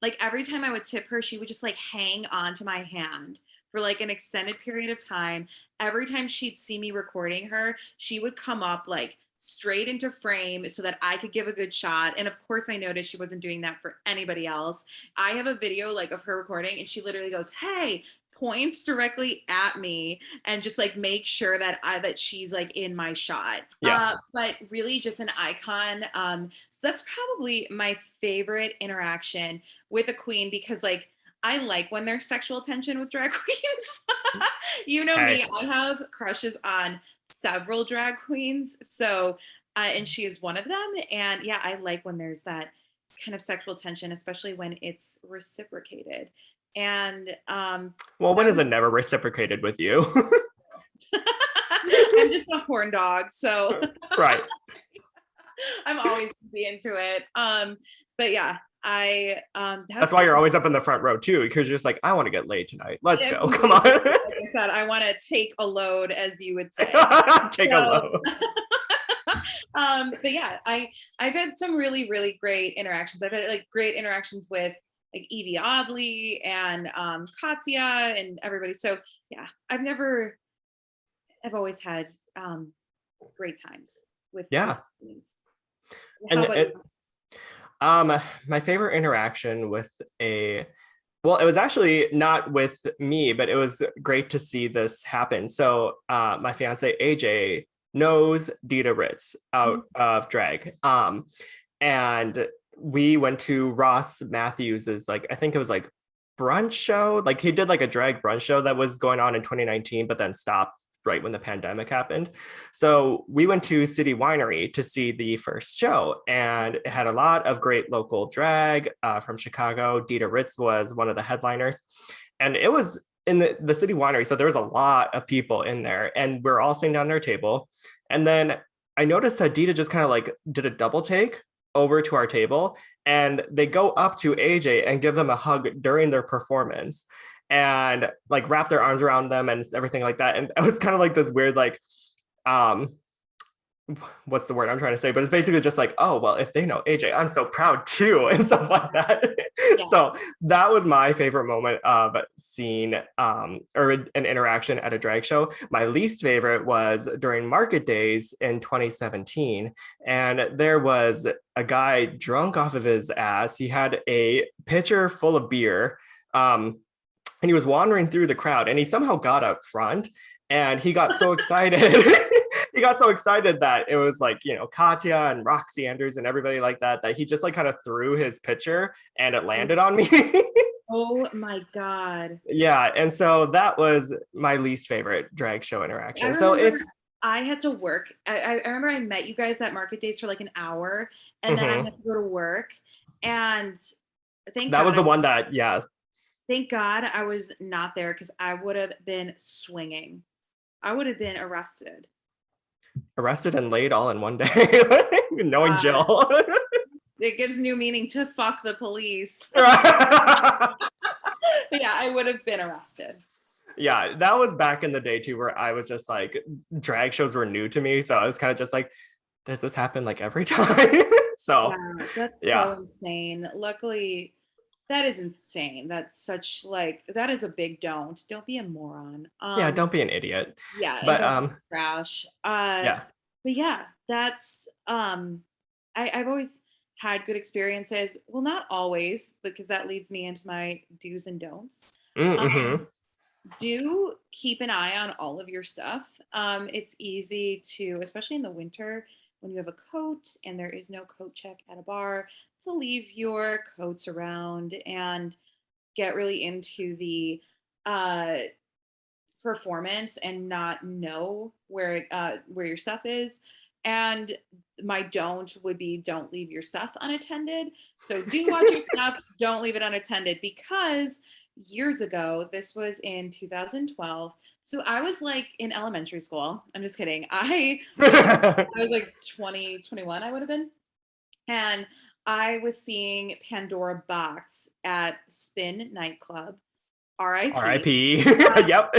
like every time I would tip her, she would just like hang on to my hand for like an extended period of time. Every time she'd see me recording her, she would come up like straight into frame so that I could give a good shot. And of course, I noticed she wasn't doing that for anybody else. I have a video like of her recording, and she literally goes, "Hey," points directly at me and just like make sure that she's like in my shot. Yeah. But really just an icon. So that's probably my favorite interaction with a queen, because like I like when there's sexual tension with drag queens. You know Hey. me, I have crushes on several drag queens. So, and she is one of them. And yeah, I like when there's that kind of sexual tension, especially when it's reciprocated. And Well, when I is it was, never reciprocated with you? I'm just a horn dog. So Right. I'm always be into it. But yeah, I that was That's why probably you're always up in the front row too, because you're just like, I want to get laid tonight. Let's go. Come like on. I said, I want to take a load, as you would say. Take a So, load. but yeah, I've had some really really great interactions. I've had like great interactions with like Evie Oddly and Katya and everybody. So yeah, I've always had great times with Yeah. queens. How And about you? my favorite interaction with a well, it was actually not with me, but it was great to see this happen. So my fiance AJ knows Dita Ritz out of drag. And we went to Ross Matthews's, like I think it was like brunch show. Like he did like a drag brunch show that was going on in 2019, but then stopped right when the pandemic happened. So we went to City Winery to see the first show, and it had a lot of great local drag from Chicago. Dita Ritz was one of the headliners, and it was in the City Winery. So there was a lot of people in there, and we're all sitting down at our table. And then I noticed that Dita just kind of like did a double take over to our table, and they go up to AJ and give them a hug during their performance and like wrap their arms around them and everything like that. And it was kind of like this weird, like, um, what's the word I'm trying to say? But it's basically just like, oh, well, if they know AJ, I'm so proud too, and stuff like that. Yeah. So that was my favorite moment of seeing or an interaction at a drag show. My least favorite was during market days in 2017. And there was a guy drunk off of his ass. He had a pitcher full of beer. And he was wandering through the crowd, and he somehow got up front, and he got so excited. He got so excited that it was like, Katya and Roxy Andrews and everybody like that, that he just like kind of threw his pitcher and it landed on me. Oh my God. Yeah. And so that was my least favorite drag show I interaction. So remember if I had to work. I remember I met you guys at Market Days for like an hour, and then I Mhm. had to go to work. And thank That was the God, one that, yeah, thank God I was not there, because I would have been swinging. I would have been arrested. arrested and laid all in one day, knowing Jill. It gives new meaning to fuck the police. Yeah, I would have been arrested. Yeah, that was back in the day too, where I was just like, drag shows were new to me. So I was kind of just like, does this happen like every time? So Yeah, that's so yeah. insane. Luckily, that is insane. That's such like, that is a big don't. Don't be a moron. Yeah, don't be an idiot. Yeah, and But don't be trash. yeah. But yeah, that's I've always had good experiences. Well, not always, because that leads me into my do's and don'ts. Um, Mm-hmm. do keep an eye on all of your stuff. It's easy to, especially in the winter, when you have a coat and there is no coat check at a bar, to leave your coats around and get really into the uh, performance and not know where your stuff is. And my don't would be, don't leave your stuff unattended. So do watch your stuff, don't leave it unattended, because years ago, this was in 2012. So I was like in elementary school. I'm just kidding. I was like 20, 21, I would have been. And I was seeing Pandora Box at Spin nightclub, RIP. R.I.P. Yep.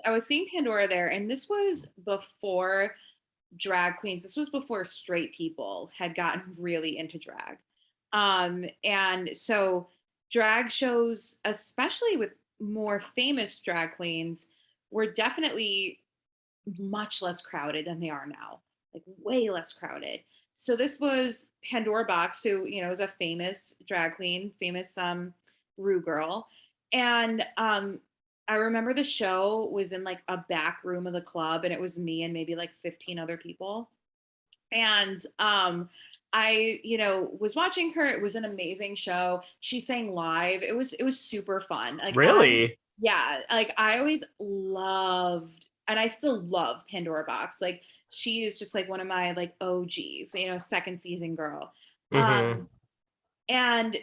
I was seeing Pandora there, and this was before drag queens. This was before straight people had gotten really into drag. And so drag shows, especially with more famous drag queens, were definitely much less crowded than they are now, like way less crowded. So this was Pandora Box, who, is a famous drag queen, famous Rue girl. And I remember the show was in like a back room of the club, and it was me and maybe like 15 other people. And I, was watching her. It was an amazing show. She sang live. It was super fun. Like Really? yeah, like I always loved, and I still love Pandora Box. Like she is just like one of my like OGs, second season girl. Mm-hmm. And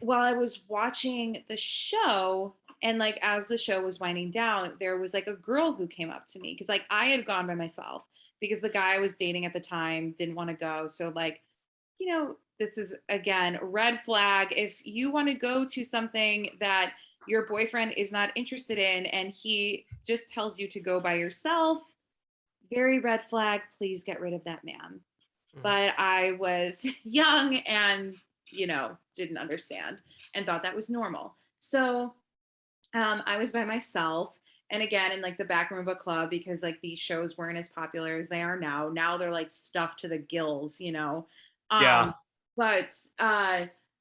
while I was watching the show, and like as the show was winding down, there was like a girl who came up to me, because like I had gone by myself because the guy I was dating at the time didn't want to go. So like, this is again red flag. If you want to go to something that your boyfriend is not interested in and he just tells you to go by yourself, very red flag. Please get rid of that man. But I was young and, didn't understand and thought that was normal. So I was by myself. And again, in like the back room of a club, because like these shows weren't as popular as they are now. Now they're like stuffed to the gills, Yeah. But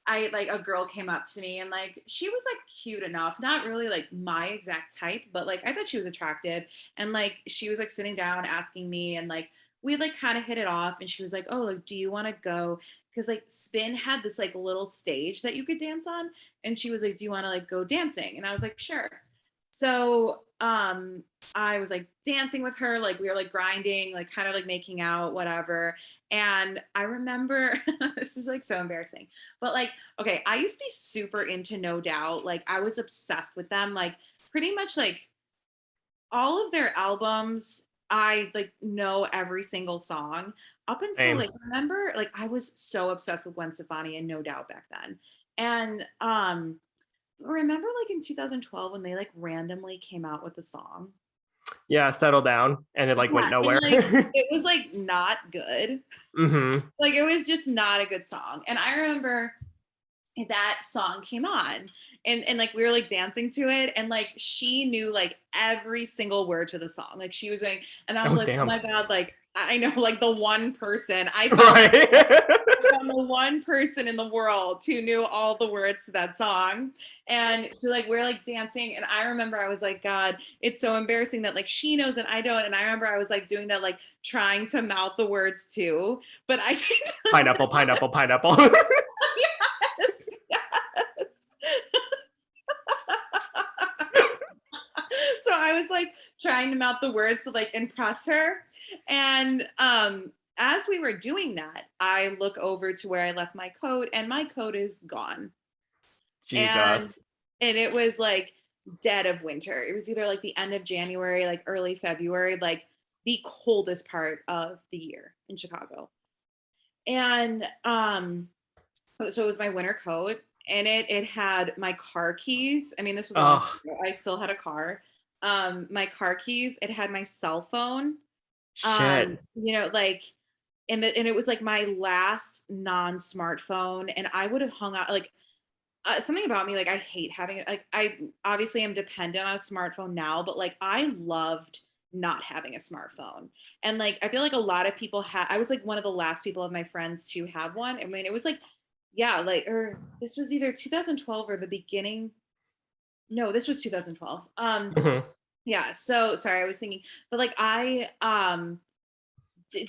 I like, a girl came up to me, and like she was like cute enough, not really like my exact type, but like I thought she was attractive. And like she was like sitting down asking me, and like we like kind of hit it off, and she was like, oh, like, do you want to go? Because like Spin had this like little stage that you could dance on, and she was like, do you want to like go dancing? And I was like, sure. So I was like dancing with her, like we were like grinding, like kind of like making out, whatever. And I remember this is like so embarrassing, but like, okay, I used to be super into No Doubt. Like I was obsessed with them, like pretty much like all of their albums I like know every single song up until Same. like remember like I was so obsessed with Gwen Stefani and No Doubt back then. And remember like in 2012 when they like randomly came out with a song? Yeah, settle down. And it like went Yeah, and nowhere. like it was like not good. Mm-hmm. Like it was just not a good song. And I remember that song came on and like we were like dancing to it and like she knew like every single word to the song. Like she was doing and I was Oh, like, oh damn. my God, like I know like the one person Right. found the one person in the world who knew all the words to that song. And so like we're like dancing and I remember I was like, God, it's so embarrassing that like she knows and I don't. And I remember I was like doing that, like trying to mouth the words too, but I didn't. Pineapple, pineapple, pineapple. Yes, yes. So I was like trying to mouth the words to like impress her. And as we were doing that, I look over to where I left my coat and my coat is gone. And Jesus. and it was like dead of winter. It was either like the end of January, like early February, like the coldest part of the year in Chicago. And so it was my winter coat and it had my car keys. I mean, this was a long time Oh, ago. I still had a car. My car keys, it had my cell phone. shit. You know, like and it was like my last non-smartphone and I would have hung out like something about me like I hate having it like I obviously am dependent on a smartphone now but like I loved not having a smartphone and like I feel like a lot of people had I was like one of the last people of my friends to have one. I mean it was like yeah like or this was either 2012 or the beginning. No, this was 2012. Mhm. Yeah, so sorry I was thinking but like I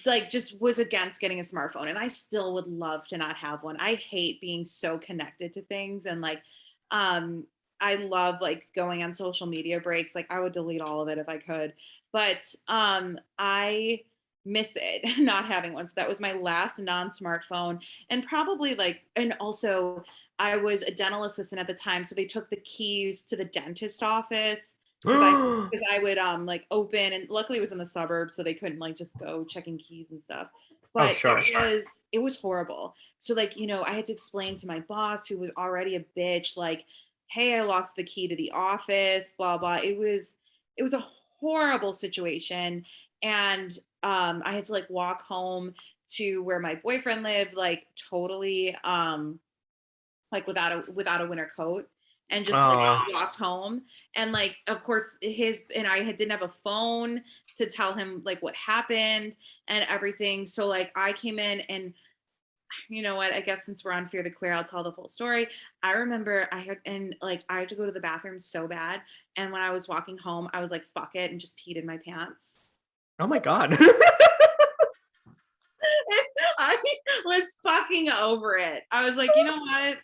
like just was against getting a smartphone and I still would love to not have one. I hate being so connected to things and like um I love like going on social media breaks. Like I would delete all of it if I could. But I miss it not having one. So that was my last non-smartphone and probably like and also I was a dental assistant at the time so they took the keys to the dentist office because I would like open and luckily it was in the suburbs so they couldn't like just go checking keys and stuff. Oh, But sure. it was horrible. So like, you know, I had to explain to my boss who was already a bitch, like, hey, I lost the key to the office, blah blah. It was a horrible situation. And I had to like walk home to where my boyfriend lived, like totally like without a winter coat and just like Oh, walked home and like of course his and didn't have a phone to tell him like what happened and everything so like I came in and you know what I guess since we're on Fear the Queer I'll tell the full story. I remember I had and like I had to go to the bathroom so bad and when I was walking home I was like fuck it and just peed in my pants. oh my God. I was fucking over it. I was like, you know what?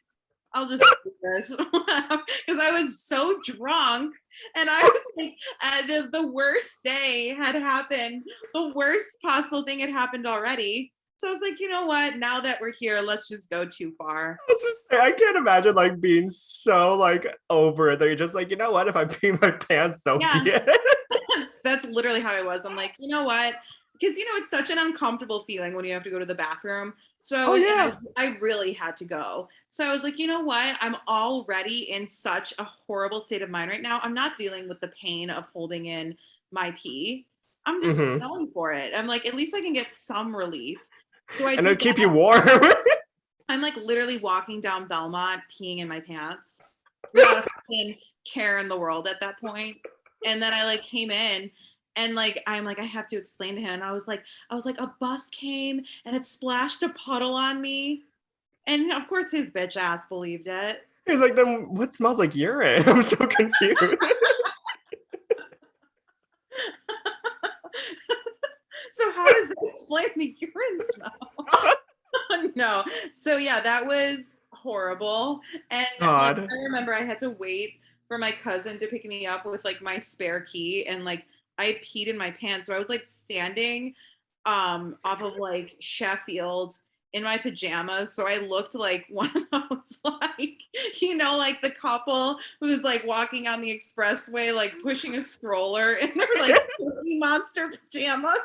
I'll just do this because I was so drunk and I was like, the worst day had happened. The worst possible thing had happened already. So I was like, you know what? Now that we're here, let's just go too far. I can't imagine like being so like over it that you're just like, you know what? If I pee my pants, so be Yeah, it. that's literally how I was. I'm like, you know what? Because you know it's such an uncomfortable feeling when you have to go to the bathroom. Oh yeah. I really had to go. So I was like, you know what? I'm already in such a horrible state of mind right now. I'm not dealing with the pain of holding in my pee. I'm just Mm-hmm. going for it. I'm like, at least I can get some relief. So I And it'll did keep you that. warm. I'm like literally walking down Belmont, peeing in my pants without a fucking care in the world at that point. And then I like came in and like I'm like I have to explain to him. And I was like a bus came and it splashed a puddle on me. And of course his bitch ass believed it. He's like, then what smells like urine? I'm so confused. So how does that explain the urine smell? No. So yeah, that was horrible. And like God. I remember I had to wait for my cousin to pick me up with like my spare key and like I peed in my pants. So I was like standing off of like Sheffield in my pajamas, so I looked like one of those, like, like the couple who's like walking on the expressway, like pushing a stroller in their like Cookie Monster pajamas.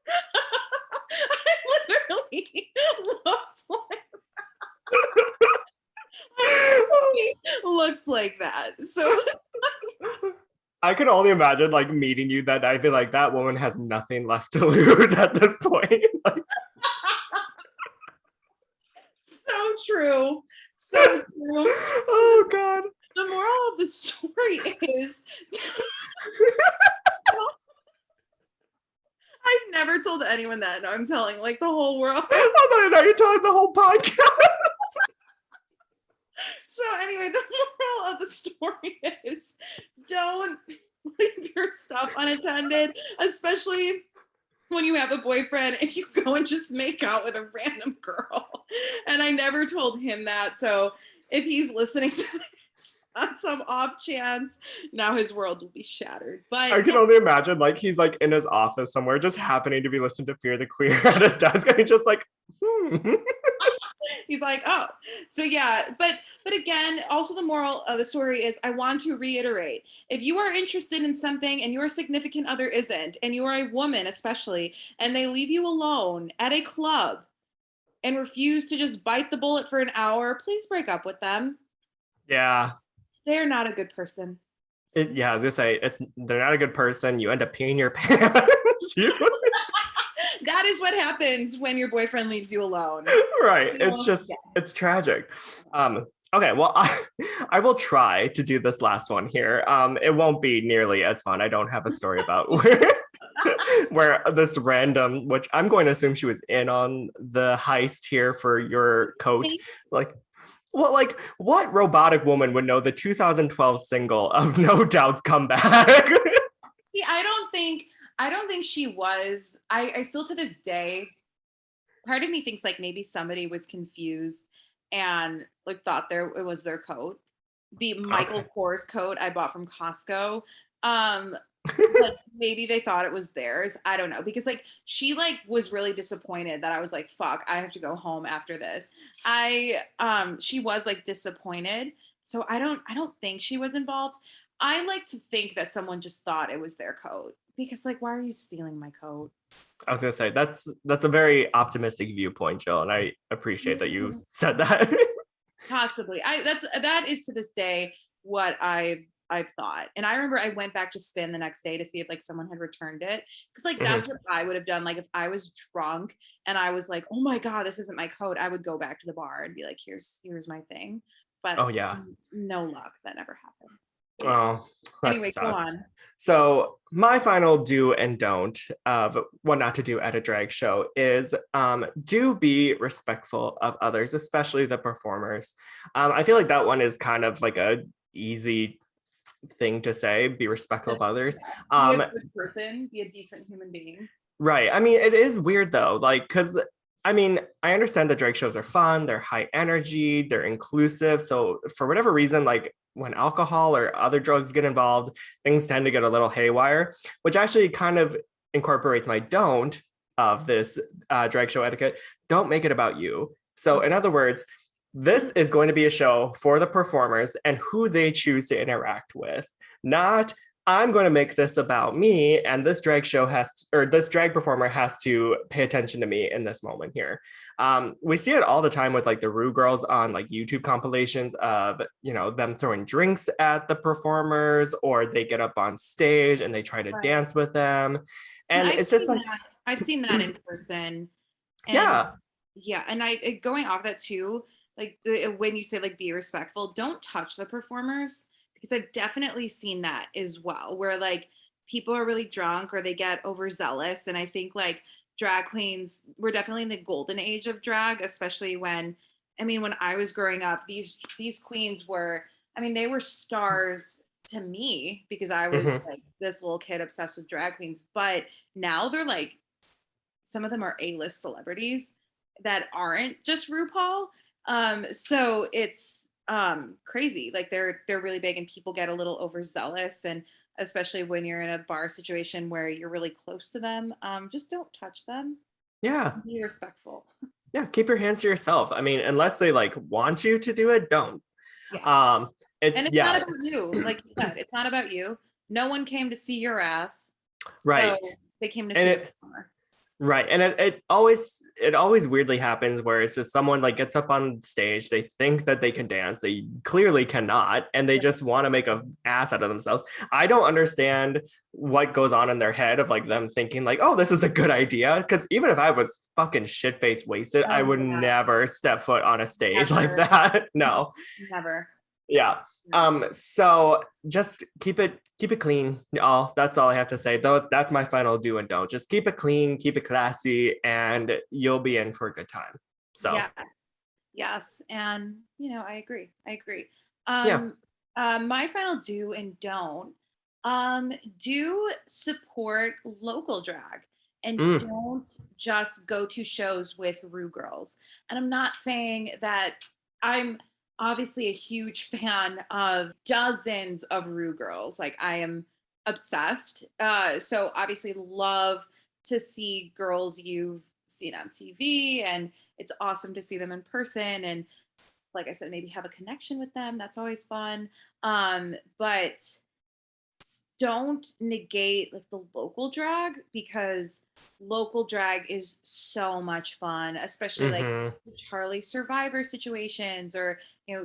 I literally looked like looked like that. So I can only imagine like meeting you that night, be like, that woman has nothing left to lose at this point. Like, so true. So true. oh God. The moral of the story is I've never told anyone that. No, I'm telling like the whole world. I thought you told the whole podcast. So anyway, the moral of the story is don't leave your stuff unattended, especially when you have a boyfriend and you go and just make out with a random girl. And I never told him that. So if he's listening to this on some off chance, now his world will be shattered. But I can only imagine like he's like in his office somewhere, just happening to be listening to Fear the Queer at his desk, and he's just like, he's like, oh, so yeah, but again, also the moral of the story is I want to reiterate, if you are interested in something and your significant other isn't, and you are a woman especially, and they leave you alone at a club and refuse to just bite the bullet for an hour, please break up with them. Yeah. They're not a good person. Yeah, I was gonna say they're not a good person. You end up peeing your pants. That is what happens when your boyfriend leaves you alone. Right. It's just it's tragic. Okay, well, I will try to do this last one here. It won't be nearly as fun. I don't have a story about where this random, which I'm going to assume she was in on the heist here for your coat. Like, well, like what robotic woman would know the 2012 single of No Doubt's Comeback? See, I don't think she was. I still to this day, part of me thinks like maybe somebody was confused and like thought it was their coat. The Michael Kors coat I bought from Costco. But maybe they thought it was theirs. I don't know, because like she like was really disappointed that I was like, fuck, I have to go home after this. She was like disappointed. So I don't think she was involved. I like to think that someone just thought it was their coat, because like, why are you stealing my coat? I was gonna say that's a very optimistic viewpoint, Jill, and I appreciate that you said that. Possibly. That is to this day what I've thought. And I remember I went back to spin the next day to see if like someone had returned it, because like that's what I would have done. Like if I was drunk and I was like, oh my god, this isn't my coat, I would go back to the bar and be like, here's my thing. But oh yeah, no luck, that never happened. Oh, that anyway, sucks. go on. So my final do and don't of what not to do at a drag show is do be respectful of others, especially the performers. I feel like that one is kind of like a easy thing to say, be respectful of others. Be a good person, be a decent human being. Right. I mean, it is weird though, like, because I mean, I understand that drag shows are fun, they're high energy, they're inclusive. So for whatever reason, like when alcohol or other drugs get involved, things tend to get a little haywire, which actually kind of incorporates my don't of this drag show etiquette. Don't make it about you. So in other words, this is going to be a show for the performers and who they choose to interact with, not I'm going to make this about me, and this drag show this drag performer has to pay attention to me in this moment here. We see it all the time with like the Rue girls on like YouTube compilations of, them throwing drinks at the performers, or they get up on stage and they try to dance with them. And it's just like, I've seen that in person. And yeah. And I going off that too, like when you say like be respectful, don't touch the performers. Because I've definitely seen that as well, where like people are really drunk or they get overzealous. And I think like drag queens, we're definitely in the golden age of drag, especially when I was growing up, these queens were, they were stars to me because I was like this little kid obsessed with drag queens. But now they're like, some of them are A-list celebrities that aren't just RuPaul. So it's crazy. Like they're really big and people get a little overzealous, and especially when you're in a bar situation where you're really close to them, just don't touch them. Yeah. Be respectful. Yeah, keep your hands to yourself. I mean, unless they like want you to do it, don't. Yeah. It's And it's not yeah, about you. Like you said, it's not about you. No one came to see your ass. right. So they came to And see the it performer. right. And it always weirdly happens where it's just someone like gets up on stage, they think that they can dance, they clearly cannot, and they just want to make a ass out of themselves. I don't understand what goes on in their head of like them thinking like, oh, this is a good idea. Because even if I was fucking shit faced wasted, I Oh would yeah. never step foot on a stage like Never. that. No. Never. Yeah. No. So just keep it clean. That's all I have to say. Though that's my final do and don't. Just keep it clean, keep it classy, and you'll be in for a good time. So Yeah. Yes. And I agree. I agree. yeah. Um my final do and don't, do support local drag and Mm, don't just go to shows with Rue girls. And I'm not saying that I'm obviously a huge fan of dozens of Rue girls. Like I am obsessed. So obviously love to see girls you've seen on TV, and it's awesome to see them in person, and like I said, maybe have a connection with them. That's always fun. But don't negate like the local drag, because local drag is so much fun, especially like mm-hmm. the Charlie Survivor situations, or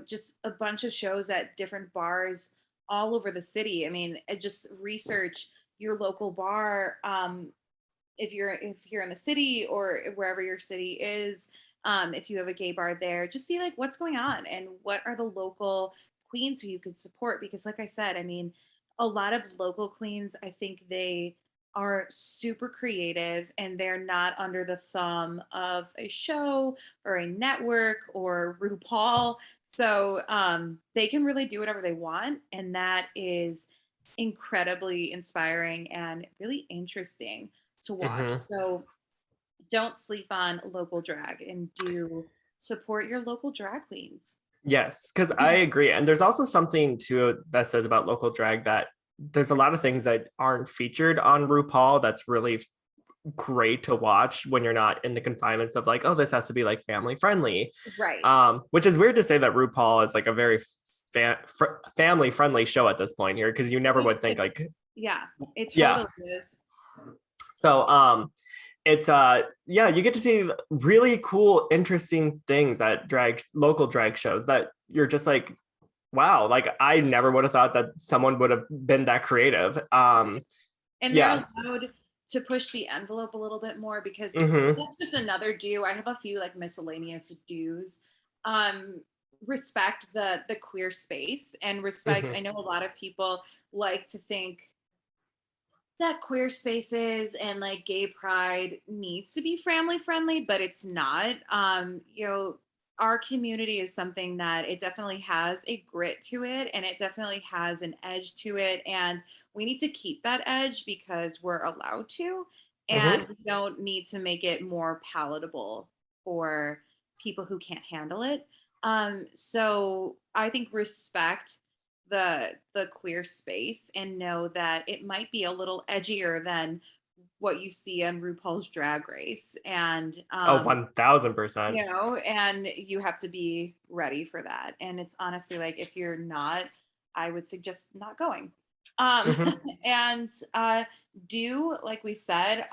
just a bunch of shows at different bars all over the city. I mean, just research your local bar, if you're in the city or wherever your city is. If you have a gay bar there, just see like what's going on and what are the local queens who you could support, because like I said, I mean, a lot of local queens, I think they are super creative and they're not under the thumb of a show or a network or RuPaul. So they can really do whatever they want, and that is incredibly inspiring and really interesting to watch. Mm-hmm. So don't sleep on local drag and do support your local drag queens. Yes, because I agree. And there's also something too that says about local drag that there's a lot of things that aren't featured on RuPaul that's really great to watch when you're not in the confinements of like, oh, this has to be like family friendly. Right. Which is weird to say that RuPaul is like a very family friendly show at this point here, because you never would think It's, like, yeah, it yeah. totally is. So it's yeah, you get to see really cool, interesting things at local drag shows that you're just like, wow, like I never would have thought that someone would have been that creative. And they're Yes. allowed to push the envelope a little bit more, because Mm-hmm. that's just another do. I have a few like miscellaneous do's. Um, respect the queer space, and respect. Mm-hmm. I know a lot of people like to think that queer spaces and like gay pride needs to be family friendly, but it's not. Our community is something that it definitely has a grit to it, and it definitely has an edge to it, and we need to keep that edge because we're allowed to, and Mm-hmm. we don't need to make it more palatable for people who can't handle it. So I think respect the queer space, and know that it might be a little edgier than what you see on RuPaul's Drag Race, and Oh, 1000%. and you have to be ready for that. And it's honestly like, if you're not, I would suggest not going. Um, Mm-hmm. and do like we said,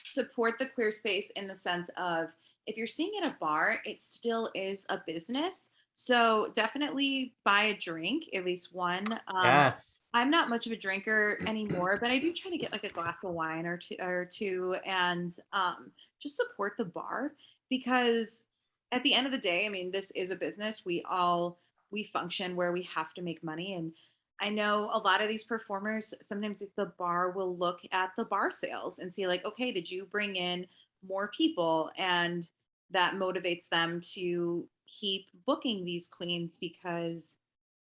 support the queer space in the sense of, if you're seeing at a bar, it still is a business. So definitely buy a drink, at least one. Yes. I'm not much of a drinker anymore, but I do try to get like a glass of wine or two, and just support the bar, because at the end of the day, I mean, this is a business. We function where we have to make money, and I know a lot of these performers, sometimes if the bar will look at the bar sales and see like, okay, did you bring in more people? And that motivates them to keep booking these queens, because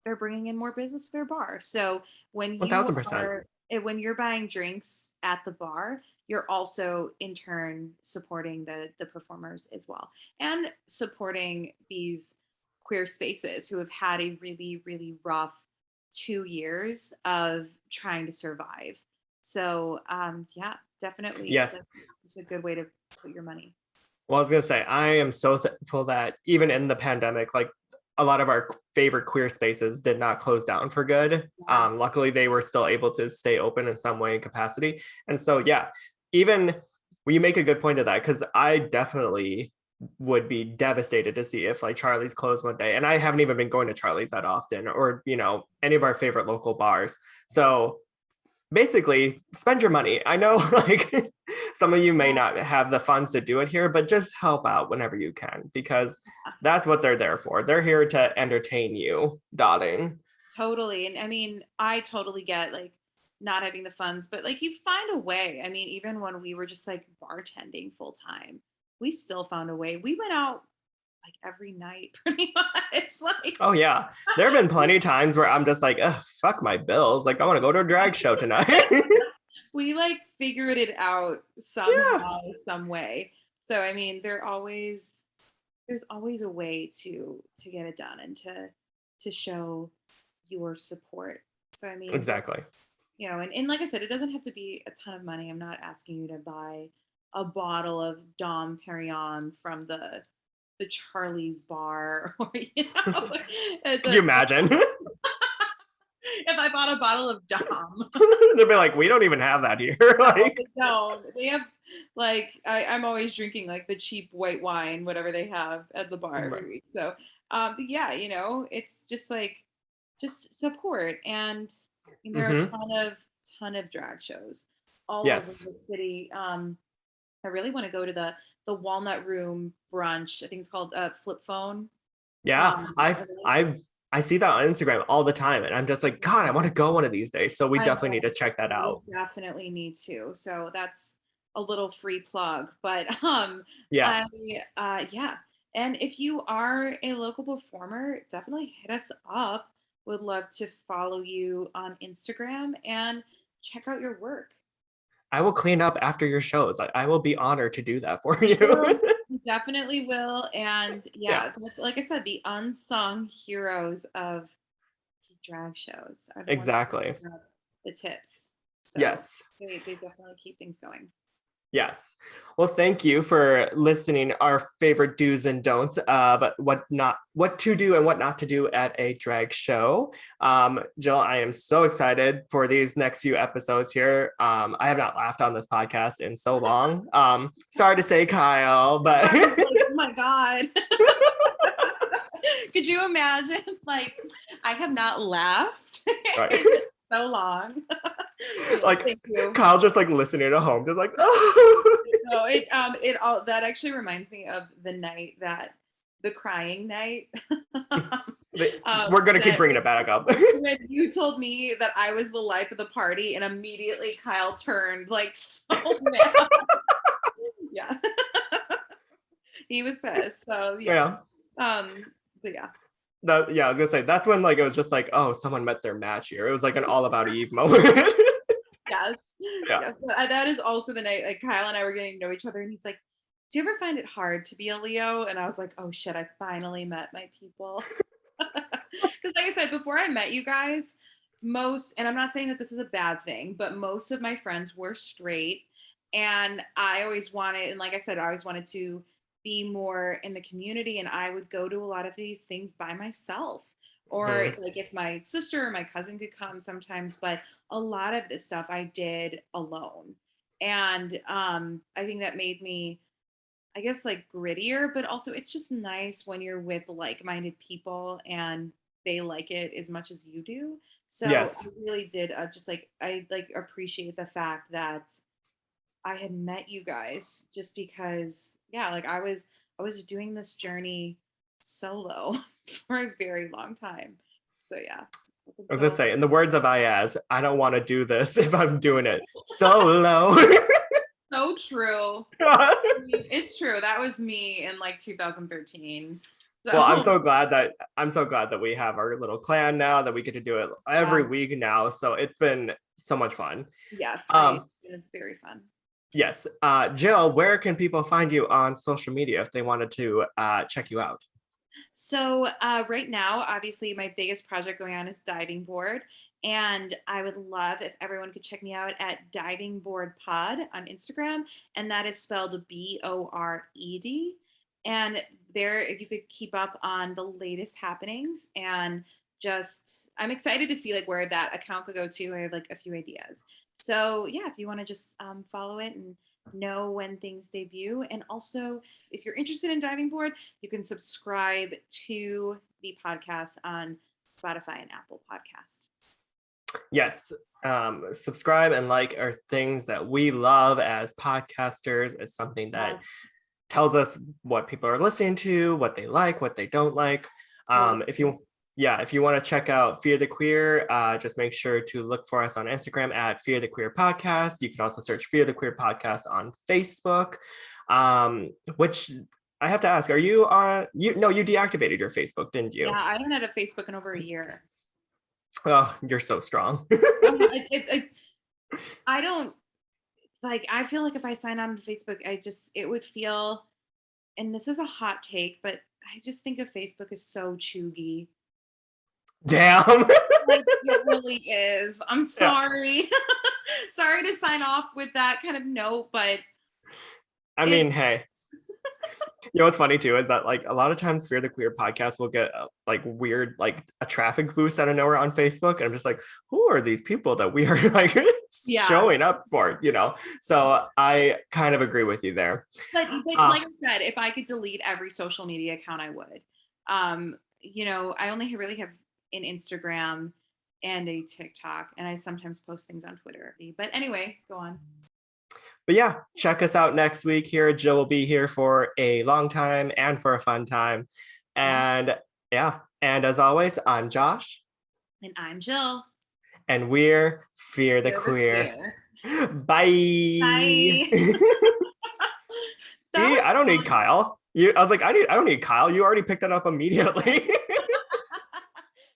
they're bringing in more business to their bar. So when you 1000%. are when you're buying drinks at the bar, you're also in turn supporting the performers as well, and supporting these queer spaces who have had a really really rough 2 years of trying to survive. So yeah, definitely Yes. that's a good way to put your money. Well, I was gonna say, I am so thankful that even in the pandemic, like a lot of our favorite queer spaces did not close down for good. Yeah. Luckily, they were still able to stay open in some way and capacity. And so, yeah, even you make a good point of that because I definitely would be devastated to see if like Charlie's closed one day. And I haven't even been going to Charlie's that often, or any of our favorite local bars. So basically spend your money. I know like some of you may not have the funds to do it here, but just help out whenever you can because that's what they're there for. They're here to entertain you, darling. Totally. And I mean, I totally get like not having the funds, but like you find a way. I mean, even when we were just like bartending full time, we still found a way. We went out like every night pretty much. Like Oh yeah. There have been plenty of times where I'm just like, ugh, fuck my bills. Like I want to go to a drag show tonight. we like figured it out Yeah. somehow, some way. So I mean, there's always a way to get it done and to show your support. So I mean, Exactly. and like I said, it doesn't have to be a ton of money. I'm not asking you to buy a bottle of Dom Perignon from the Charlie's bar or Can you imagine? if I bought a bottle of Dom. They'll be like, we don't even have that here. No, Like, they don't. They have like I'm always drinking like the cheap white wine, whatever they have at the bar every week. So but yeah, it's just like just support. And there are a mhm. ton of drag shows all over Yes. the city. I really want to go to the Walnut Room brunch. I think it's called Flip Phone. Yeah. I really I see that on Instagram all the time. And I'm just like, God, I want to go one of these days. So we I definitely know. need to check that We out. definitely need to. So that's a little free plug. But Yeah. I yeah. And if you are a local performer, definitely hit us up. Would love to follow you on Instagram and check out your work. I will clean up after your shows. I will be honored to do that for We you. will. We definitely will. And Yeah. yeah, that's like I said, the unsung heroes of drag shows are the ones that Exactly. pick up the tips. So Yes. they definitely keep things going. Yes. Well, thank you for listening our favorite do's and don'ts, but what to do and what not to do at a drag show. Jill, I am so excited for these next few episodes here. I have not laughed on this podcast in so long. Sorry to say, Kyle, but Oh my God. Could you imagine? Like, I have not laughed right. in so long. Like Thank you. Kyle's just like listening at home, just like, oh. No, it all that actually reminds me of the crying night. We're gonna keep That bringing it back up. when you told me that I was the life of the party, and immediately Kyle turned like so mad. Yeah, he was pissed. So yeah, Yeah. but yeah. Yeah, I was gonna say that's when like it was just like, oh, someone met their match here. It was like an all about Eve moment. Yes. Yeah. Yes. But that is also the night like Kyle and I were getting to know each other and he's like, do you ever find it hard to be a Leo? And I was like, oh shit, I finally met my people. Because like I said, before I met you guys, and I'm not saying that this is a bad thing, but most of my friends were straight. And I always wanted, and like I said, I always wanted to be more in the community. And I would go to a lot of these things by myself. Or Mhm. like if my sister or my cousin could come sometimes, but a lot of this stuff I did alone. And I think that made me, I guess, like grittier, but also it's just nice when you're with like-minded people and they like it as much as you do. So I Yes. really did just like I like appreciate the fact that I had met you guys just because yeah, like I was doing this journey solo for a very long time. So yeah. I was gonna So say, in the words of Ayaz, I don't want to do this if I'm doing it solo. so true. It's true. That was me in like 2013. Well, I'm So so glad that we have our little clan now that we get to do it every yeah, week now. So it's been so much fun. yes, Um, it's very fun. yes. Jill, where can people find you on social media if they wanted to check you out? So right now, obviously, my biggest project going on is diving board, And I would love if everyone could check me out at Diving Board Pod on Instagram. And that is spelled Bored. And there, if you could keep up on the latest happenings, and just, I'm excited to see like where that account could go to. I have like a few ideas. So yeah, if you want to just follow it and know when things debut. And also, if you're interested in Diving Board, you can subscribe to the podcast on Spotify and Apple Podcast. Yes. Subscribe and like are things that we love as podcasters. It's something that tells us what people are listening to, what they like, what they don't like. If you want to check out Fear the Queer, just make sure to look for us on Instagram at Fear the Queer Podcast. You can also search Fear the Queer Podcast on Facebook, which I have to ask, are you on, you deactivated your Facebook, didn't you? Yeah, I haven't had a Facebook in over a year. Oh, you're so strong. I don't, like, I feel like if I sign on to Facebook, it would feel, and this is a hot take, but I just think of Facebook as so chuggy. Damn. Like, it really is. I'm sorry. Yeah. Sorry to sign off with that kind of note, but I mean, hey. You know what's funny too is that like a lot of times Fear the Queer podcast will get like weird, like a traffic boost out of nowhere on Facebook, and I'm just like, who are these people that we are like showing up for, you know? So I kind of agree with you there. But like I said, if I could delete every social media account, I would. I only really have an Instagram and a TikTok, and I sometimes post things on Twitter. But anyway, go on. But yeah, check us out next week here. Jill will be here for a long time and for a fun time. And and as always, I'm Josh. And I'm Jill. And we're Fear the Queer. Bye. Bye. See, I don't need Kyle. I was like, I don't need Kyle. You already picked that up immediately.